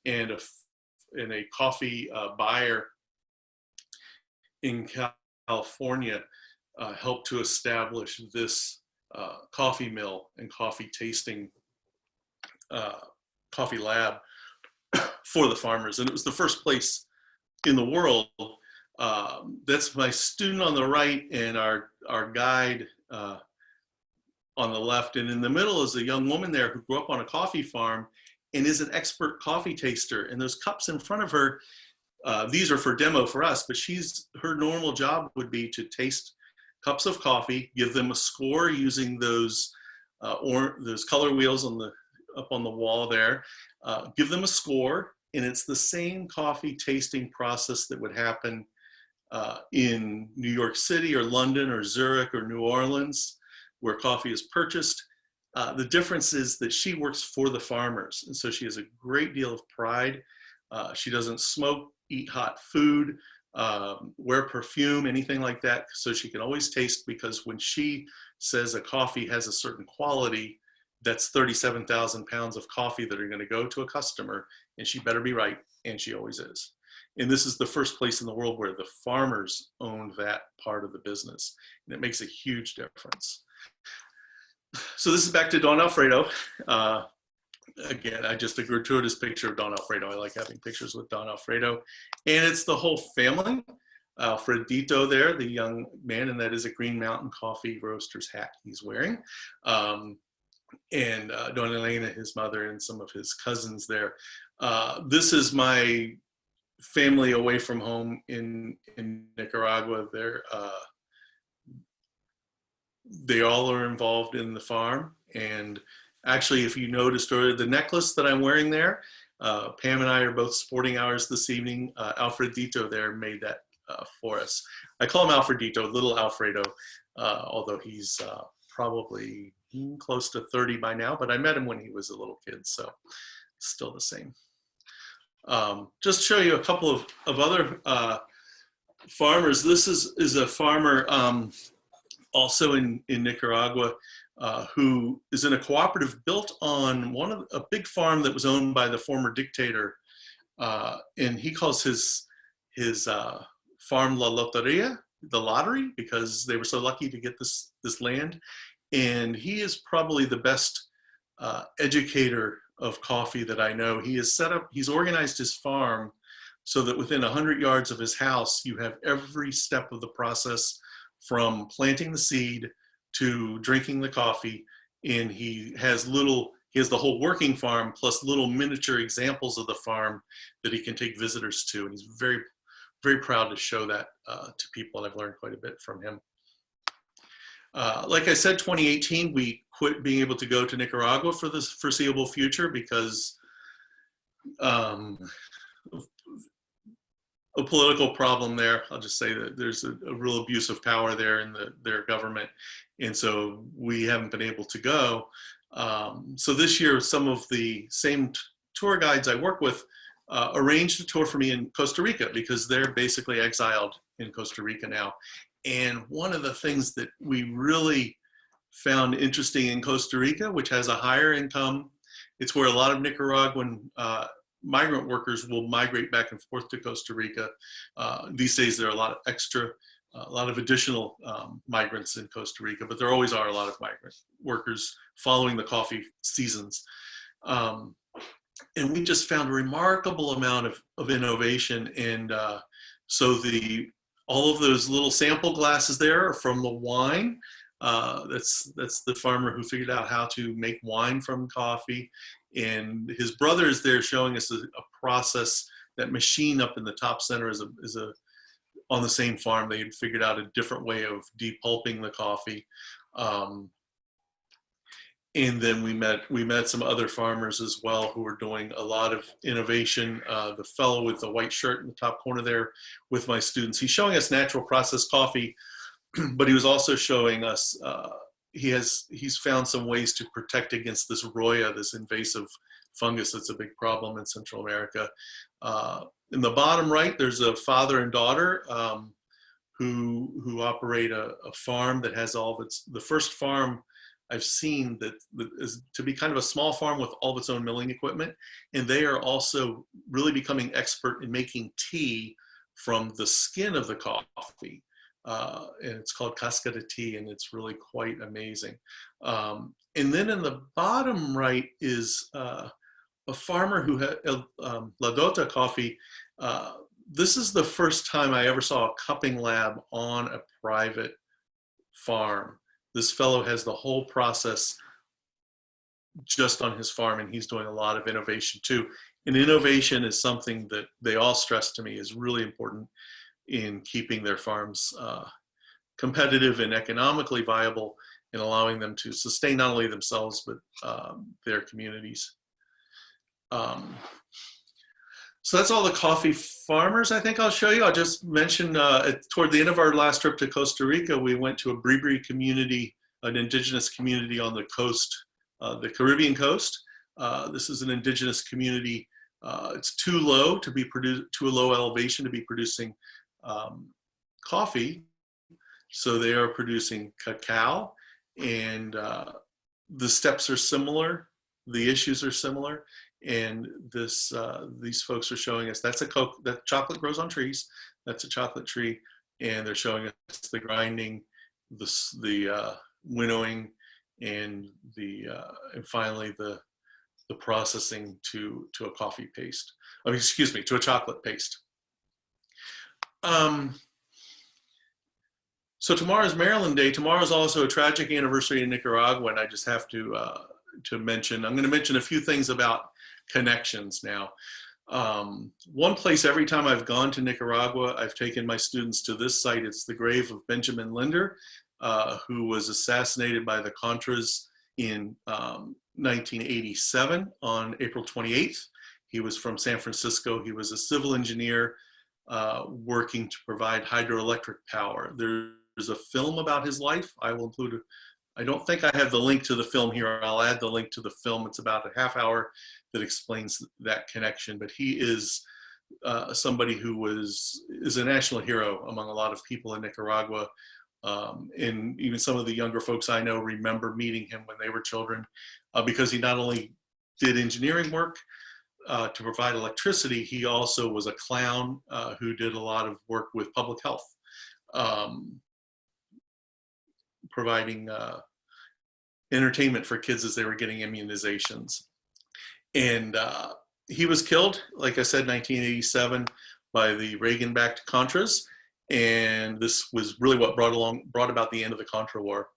and a coffee buyer in California helped to establish this coffee mill and coffee tasting coffee lab for the farmers. And it was the first place in the world. That's my student on the right and our guide on the left. And in the middle is a young woman there who grew up on a coffee farm and is an expert coffee taster. And those cups in front of her, these are for demo for us, but her normal job would be to taste cups of coffee, give them a score using those color wheels up on the wall there, give them a score, and it's the same coffee tasting process that would happen in New York City or London or Zurich or New Orleans, where coffee is purchased. The difference is that she works for the farmers, and so she has a great deal of pride. She doesn't smoke, eat hot food, wear perfume, anything like that, so she can always taste, because when she says a coffee has a certain quality, that's 37,000 pounds of coffee that are going to go to a customer, and she better be right, and she always is. And this is the first place in the world where the farmers own that part of the business, and it makes a huge difference. So this is back to Don Alfredo. Again, just a gratuitous picture of Don Alfredo. I like having pictures with Don Alfredo. And it's the whole family. Alfredito there, the young man, and that is a Green Mountain Coffee roaster's hat he's wearing. And Dona Elena, his mother, and some of his cousins there. This is my family away from home in Nicaragua. They all are involved in the farm. And actually, if you noticed, the necklace that I'm wearing there, Pam and I are both sporting ours this evening. Alfredito there made that for us. I call him Alfredito, little Alfredo, although he's probably close to 30 by now, but I met him when he was a little kid, so still the same. Just to show you a couple of other farmers. This is a farmer also in Nicaragua who is in a cooperative built on a big farm that was owned by the former dictator, and he calls his farm La Loteria, the lottery, because they were so lucky to get this land. And he is probably the best educator of coffee that I know. He's organized his farm so that within 100 yards of his house, you have every step of the process, from planting the seed to drinking the coffee. And he has the whole working farm plus little miniature examples of the farm that he can take visitors to. And he's very, very proud to show that to people. And I've learned quite a bit from him. Like I said, 2018, we quit being able to go to Nicaragua for the foreseeable future because a political problem there. I'll just say that there's a real abuse of power there in their government. And so we haven't been able to go. So this year, some of the same tour guides I work with arranged a tour for me in Costa Rica, because they're basically exiled in Costa Rica now. And one of the things that we really found interesting in Costa Rica, which has a higher income, it's where a lot of Nicaraguan migrant workers will migrate back and forth to Costa Rica. These days, there are a lot of additional migrants in Costa Rica, but there always are a lot of migrant workers following the coffee seasons. And we just found a remarkable amount of innovation. And so all of those little sample glasses there are from the wine. That's the farmer who figured out how to make wine from coffee. And his brother is there showing us a process. That machine up in the top center is on the same farm. They had figured out a different way of depulping the coffee. And then we met some other farmers as well who were doing a lot of innovation. The fellow with the white shirt in the top corner there with my students, he's showing us natural processed coffee, but he was also showing us, he's found some ways to protect against this roya, this invasive fungus that's a big problem in Central America. In the bottom right, there's a father and daughter who operate a farm that has the first farm I've seen that is to be kind of a small farm with all of its own milling equipment. And they are also really becoming expert in making tea from the skin of the coffee. And it's called cascada tea, and it's really quite amazing. And then in the bottom right is a farmer who had La Dota coffee. This is the first time I ever saw a cupping lab on a private farm. This fellow has the whole process just on his farm, and he's doing a lot of innovation too. And innovation is something that they all stress to me is really important in keeping their farms competitive and economically viable, and allowing them to sustain not only themselves, but their communities. So that's all the coffee farmers I think I'll show you. I'll just mention toward the end of our last trip to Costa Rica, we went to a Bribri community, an indigenous community on the coast, the Caribbean coast. This is an indigenous community. It's too low to be produced, too low elevation to be producing coffee. So they are producing cacao, and the steps are similar. The issues are similar. And this, these folks are showing us that chocolate grows on trees. That's a chocolate tree, and they're showing us the grinding, the winnowing, and and finally the processing to a coffee paste. I mean, excuse me, to a chocolate paste. So tomorrow's Maryland Day. Tomorrow is also a tragic anniversary in Nicaragua, and I just have to mention. I'm going to mention a few things about connections now. One place every time I've gone to Nicaragua, I've taken my students to this site. It's the grave of Benjamin Linder, who was assassinated by the Contras in 1987 on April 28th. He was from San Francisco. He was a civil engineer working to provide hydroelectric power. There's a film about his life. I will include I don't think I have the link to the film here. I'll add the link to the film. It's about a half hour that explains that connection. But he is somebody who is a national hero among a lot of people in Nicaragua. And even some of the younger folks I know remember meeting him when they were children, because he not only did engineering work to provide electricity, he also was a clown who did a lot of work with public health. Providing entertainment for kids as they were getting immunizations. And he was killed, like I said, 1987 by the Reagan-backed Contras. And this was really what brought about the end of the Contra War.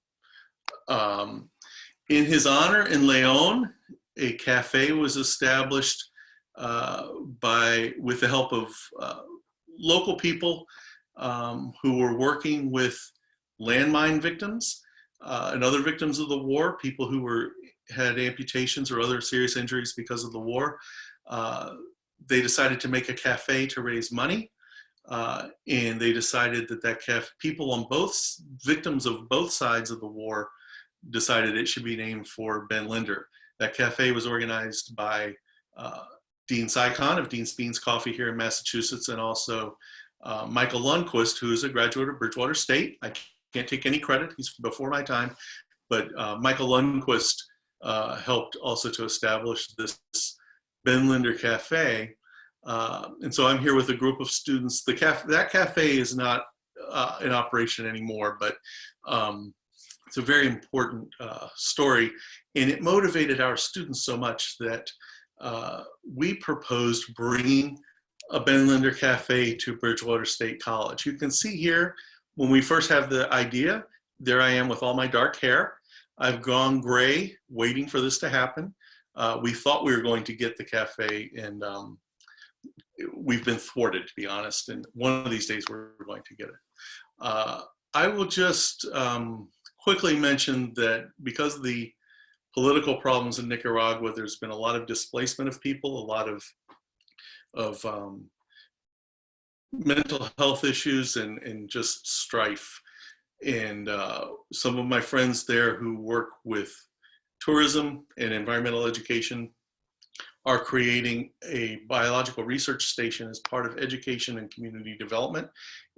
In his honor in Leon, a cafe was established with the help of local people who were working with landmine victims and other victims of the war, people who had amputations or other serious injuries because of the war. They decided to make a cafe to raise money, and they decided that people on victims of both sides of the war decided it should be named for Ben Linder. That cafe was organized by Dean Sykon of Dean's Beans Coffee here in Massachusetts, and also Michael Lundquist, who is a graduate of Bridgewater State. I can't take any credit, he's before my time, but Michael Lundquist helped also to establish this Ben Linder Cafe. And so I'm here with a group of students. That cafe is not in operation anymore, but it's a very important story. And it motivated our students so much that we proposed bringing a Ben Linder Cafe to Bridgewater State College. You can see here, when we first have the idea, there I am with all my dark hair. I've gone gray waiting for this to happen. We thought we were going to get the cafe, and we've been thwarted, to be honest, and one of these days we're going to get it. I will just quickly mention that because of the political problems in Nicaragua, there's been a lot of displacement of people, a lot of mental health issues and just strife. And some of my friends there who work with tourism and environmental education are creating a biological research station as part of education and community development.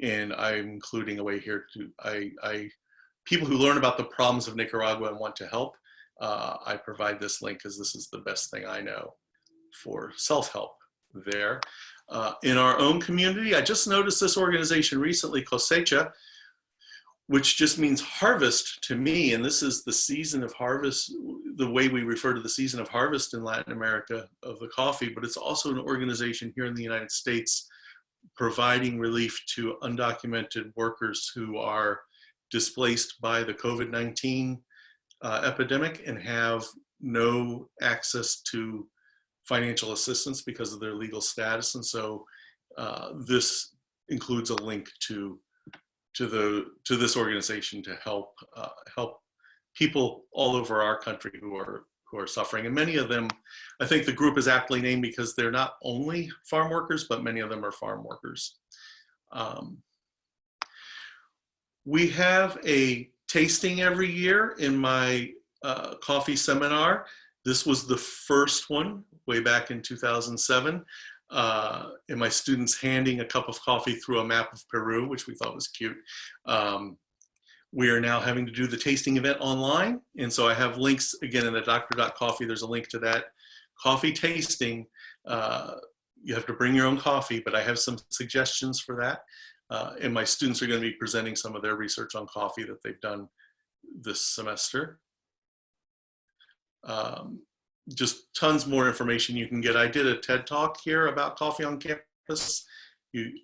And I'm including a way here to, I people who learn about the problems of Nicaragua and want to help, I provide this link because this is the best thing I know for self-help there. In our own community, I just noticed this organization recently, Cosecha, which just means harvest to me. And this is the season of harvest, the way we refer to the season of harvest in Latin America of the coffee, but it's also an organization here in the United States providing relief to undocumented workers who are displaced by the COVID-19 epidemic and have no access to financial assistance because of their legal status. And so this includes a link to this organization to help people all over our country who are suffering. And many of them, I think the group is aptly named because they're not only farm workers, but many of them are farm workers. We have a tasting every year in my coffee seminar. This was the first one way back in 2007. And my students handing a cup of coffee through a map of Peru, which we thought was cute. We are now having to do the tasting event online. And so I have links again in the Dr.Coffee. There's a link to that coffee tasting. You have to bring your own coffee, but I have some suggestions for that. And my students are going to be presenting some of their research on coffee that they've done this semester. Just tons more information you can get. I did a TED Talk here about coffee on campus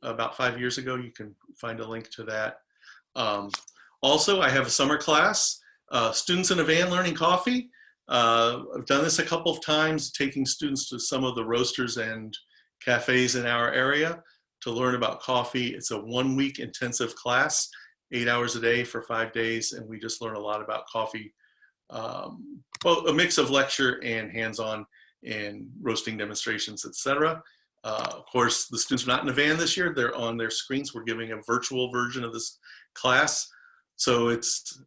about 5 years ago. You can find a link to that. Also, I have a summer class, Students in a Van Learning Coffee. I've done this a couple of times, taking students to some of the roasters and cafes in our area to learn about coffee. It's a 1-week intensive class, 8 hours a day for 5 days, and we just learn a lot about coffee. Well, a mix of lecture and hands-on and roasting demonstrations, etc. Of course, the students are not in a van this year. They're on their screens. We're giving a virtual version of this class. So it's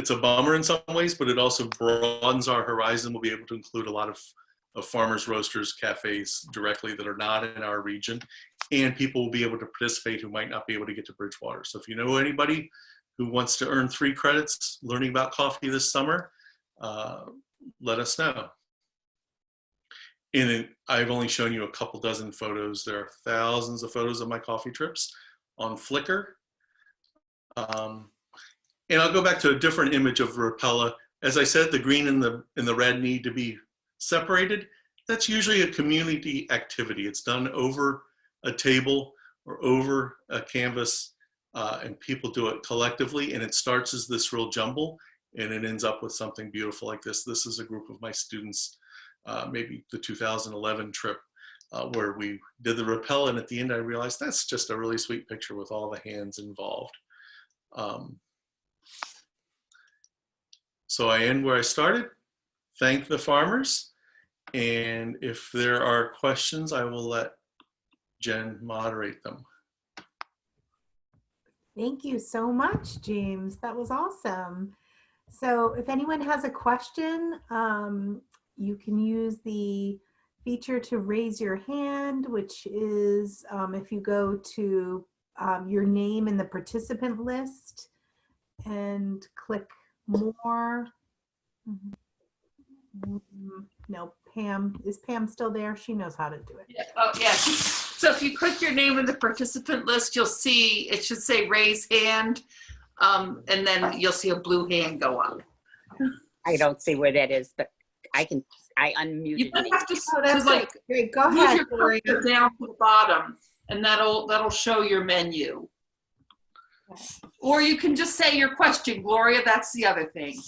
a bummer in some ways, but it also broadens our horizon. We'll be able to include a lot of farmers, roasters, cafes directly that are not in our region. And people will be able to participate who might not be able to get to Bridgewater. So if you know anybody who wants to earn 3 credits learning about coffee this summer, let us know. And I've only shown you a couple dozen photos. There are thousands of photos of my coffee trips on Flickr. And I'll go back to a different image of Rapella. As I said, the green and the red need to be separated. That's usually a community activity. It's done over a table or over a canvas, and people do it collectively, and it starts as this real jumble, and it ends up with something beautiful like this. This is a group of my students, maybe the 2011 trip, where we did the rappel, and at the end I realized that's just a really sweet picture with all the hands involved. So I end where I started. Thank the farmers, and if there are questions, I will let Jen moderate them. Thank you so much, James. That was awesome. So if anyone has a question, you can use the feature to raise your hand, which is if you go to your name in the participant list and click more. No, Pam, is Pam still there? She knows how to do it. Yeah. Oh, yes. So if you click your name in the participant list, you'll see, it should say raise hand. And then you'll see a blue hand go up. I don't see where that is, but I unmuted. You have to, Oh, that's like, great. Go move ahead, your Gloria. cursor down to the bottom, and that'll show your menu. Or you can just say your question, Gloria. That's the other thing.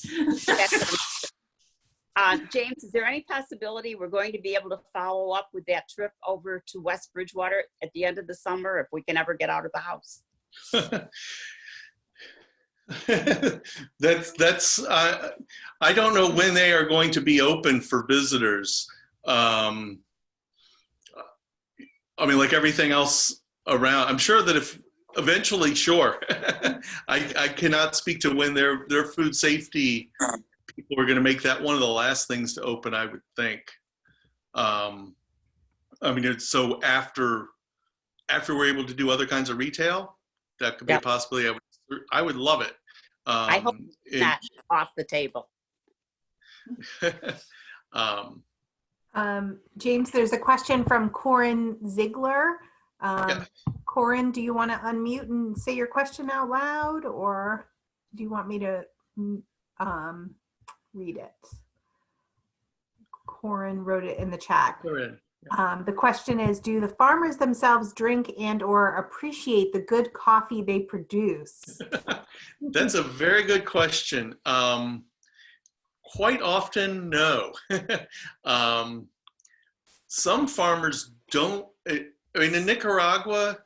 James, is there any possibility we're going to be able to follow up with that trip over to West Bridgewater at the end of the summer if we can ever get out of the house? I don't know when they are going to be open for visitors. I mean, like everything else around, I'm sure that if eventually, sure. I cannot speak to when their food safety people are going to make that one of the last things to open, I would think. I mean, it's so after we're able to do other kinds of retail, that could be a possibility. I would love it. I hope not off the table. James, there's a question from Corin Ziegler. Yeah. Corin, do you want to unmute and say your question out loud, or do you want me to read it? Corin wrote it in the chat. Corin. The question is, do the farmers themselves drink and or appreciate the good coffee they produce? That's a very good question. Quite often, no. Some farmers don't. I mean, in Nicaragua,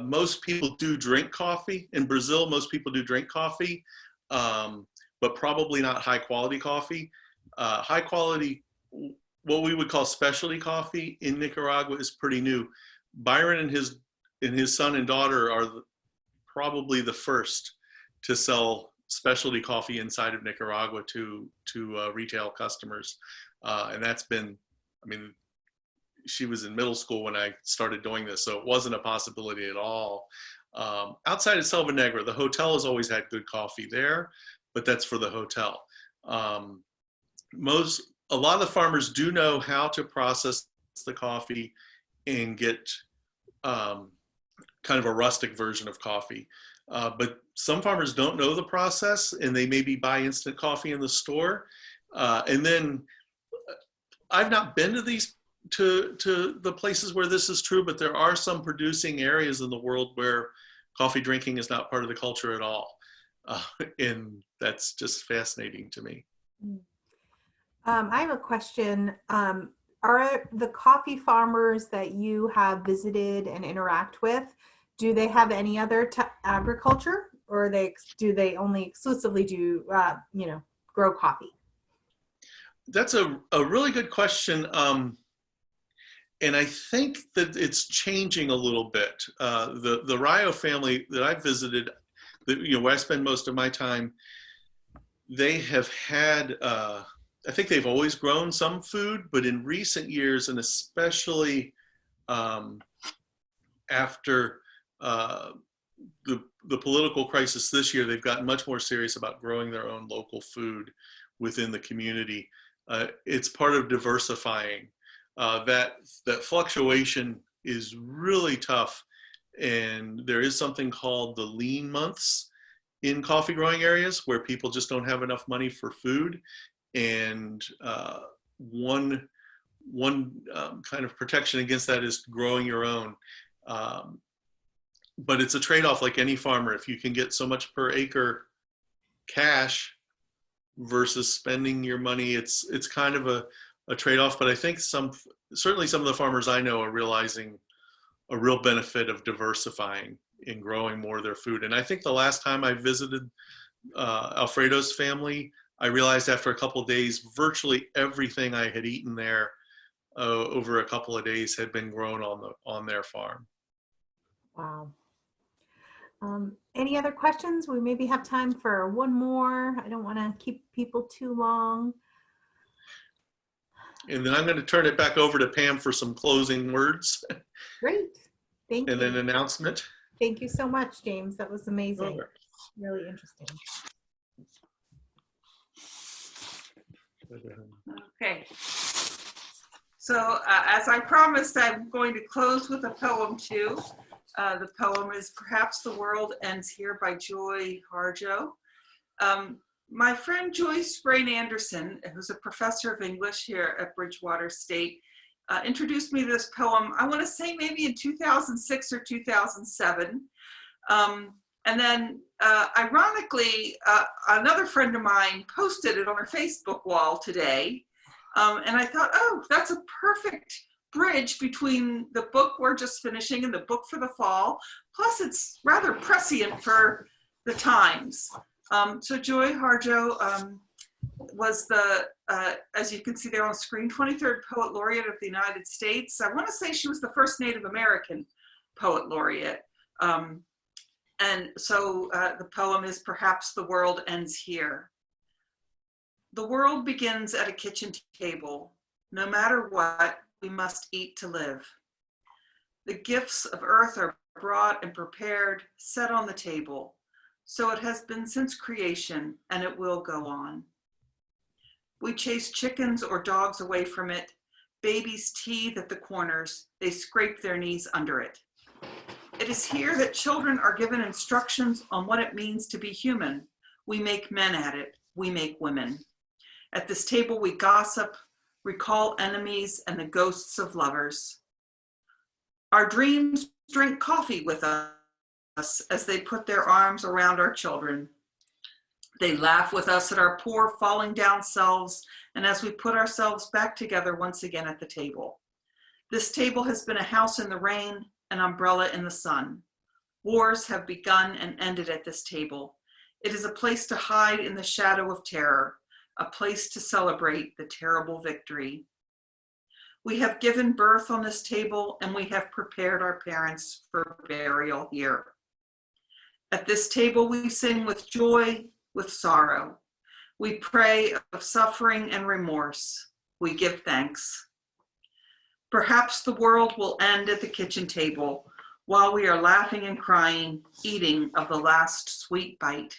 most people do drink coffee. In Brazil, most people do drink coffee, but probably not high quality coffee. High quality, what we would call specialty coffee in Nicaragua is pretty new. Byron and his son and daughter are probably the first to sell specialty coffee inside of Nicaragua to retail customers. And that's been, I mean, she was in middle school when I started doing this, so it wasn't a possibility at all. Outside of Selva Negra, the hotel has always had good coffee there, but that's for the hotel. A lot of the farmers do know how to process the coffee and get kind of a rustic version of coffee. But some farmers don't know the process, and they maybe buy instant coffee in the store. And then I've not been to the places where this is true, but there are some producing areas in the world where coffee drinking is not part of the culture at all. And that's just fascinating to me. I have a question. Are the coffee farmers that you have visited and interact with, do they have any other agriculture, or do they only exclusively do, grow coffee? That's a really good question. And I think that it's changing a little bit. The Rayo family that I visited, where I spend most of my time, they have had, I think they've always grown some food, but in recent years, and especially after the political crisis this year, they've gotten much more serious about growing their own local food within the community. It's part of diversifying. That fluctuation is really tough, and there is something called the lean months in coffee growing areas where people just don't have enough money for food, and one kind of protection against that is growing your own. But it's a trade-off like any farmer. If you can get so much per acre cash versus spending your money, it's kind of a trade-off. But I think certainly some of the farmers I know are realizing a real benefit of diversifying and growing more of their food. And I think the last time I visited Alfredo's family, I realized after a couple of days, virtually everything I had eaten there over a couple of days had been grown on their farm. Wow. Any other questions? We maybe have time for one more. I don't want to keep people too long. And then I'm going to turn it back over to Pam for some closing words. Great. Thank you. And an announcement. Thank you so much, James. That was amazing. Sure. Really interesting. Okay. So as I promised, I'm going to close with a poem too. The poem is Perhaps the World Ends Here by Joy Harjo. My friend Joyce Sprain Anderson, who's a professor of English here at Bridgewater State, introduced me to this poem, I want to say maybe in 2006 or 2007. And then ironically, another friend of mine posted it on her Facebook wall today. And I thought, oh, that's a perfect bridge between the book we're just finishing and the book for the fall. Plus it's rather prescient for the times. So Joy Harjo was the, as you can see there on screen, 23rd Poet Laureate of the United States. I want to say she was the first Native American Poet Laureate. And so the poem is Perhaps the World Ends Here. The world begins at a kitchen table. No matter what, we must eat to live. The gifts of earth are brought and prepared, set on the table. So it has been since creation, and it will go on. We chase chickens or dogs away from it. Babies teethe at the corners. They scrape their knees under it. It is here that children are given instructions on what it means to be human. We make men at it. We make women. At this table, we gossip, recall enemies and the ghosts of lovers. Our dreams drink coffee with us as they put their arms around our children. They laugh with us at our poor falling down selves and as we put ourselves back together once again at the table. This table has been a house in the rain, an umbrella in the sun. Wars have begun and ended at this table. It is a place to hide in the shadow of terror, a place to celebrate the terrible victory. We have given birth on this table and we have prepared our parents for burial here. At this table, we sing with joy, with sorrow. We pray of suffering and remorse. We give thanks. Perhaps the world will end at the kitchen table while we are laughing and crying, eating of the last sweet bite.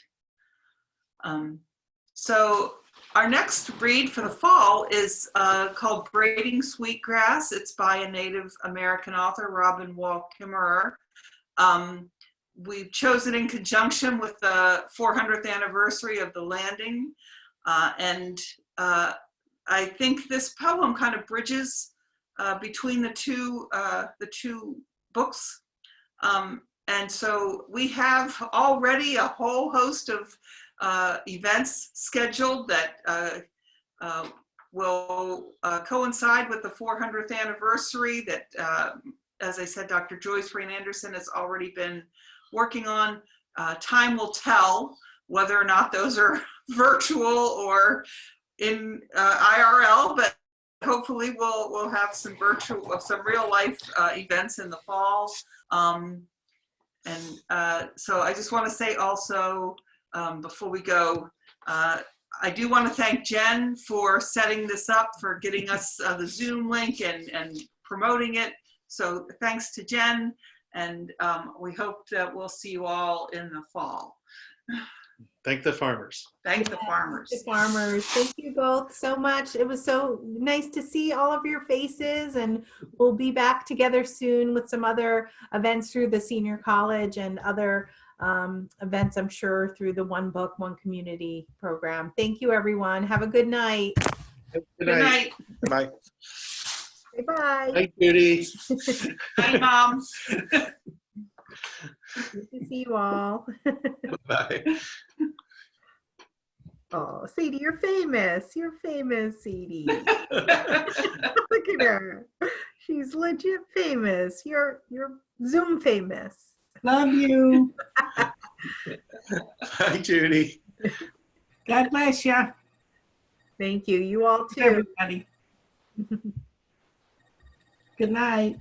So our next read for the fall is called Braiding Sweetgrass. It's by a Native American author, Robin Wall Kimmerer. We've chosen in conjunction with the 400th anniversary of the landing. I think this poem kind of bridges between the two books. And so we have already a whole host of events scheduled that will coincide with the 400th anniversary that, as I said, Dr. Joyce Rain Anderson has already been working on. Time will tell whether or not those are virtual or in IRL, but hopefully we'll have some real life events in the fall. So I just want to say also, before we go, I do want to thank Jen for setting this up, for getting us the Zoom link and promoting it. So thanks to Jen, and we hope that we'll see you all in the fall. Thank the farmers. Thank the farmers. The farmers. Thank you both so much. It was so nice to see all of your faces, and we'll be back together soon with some other events through the senior college and other events, I'm sure, through the One Book, One Community program. Thank you, everyone. Have a good night. Good Good night. Bye. Bye-bye. Bye, Judy. Bye, Mom. Good to see you all. Bye. Oh, Sadie, you're famous. You're famous, Sadie. Look at her. She's legit famous. You're Zoom famous. Love you. Bye, Judy. God bless you. Thank you. You all too. Everybody. Good night.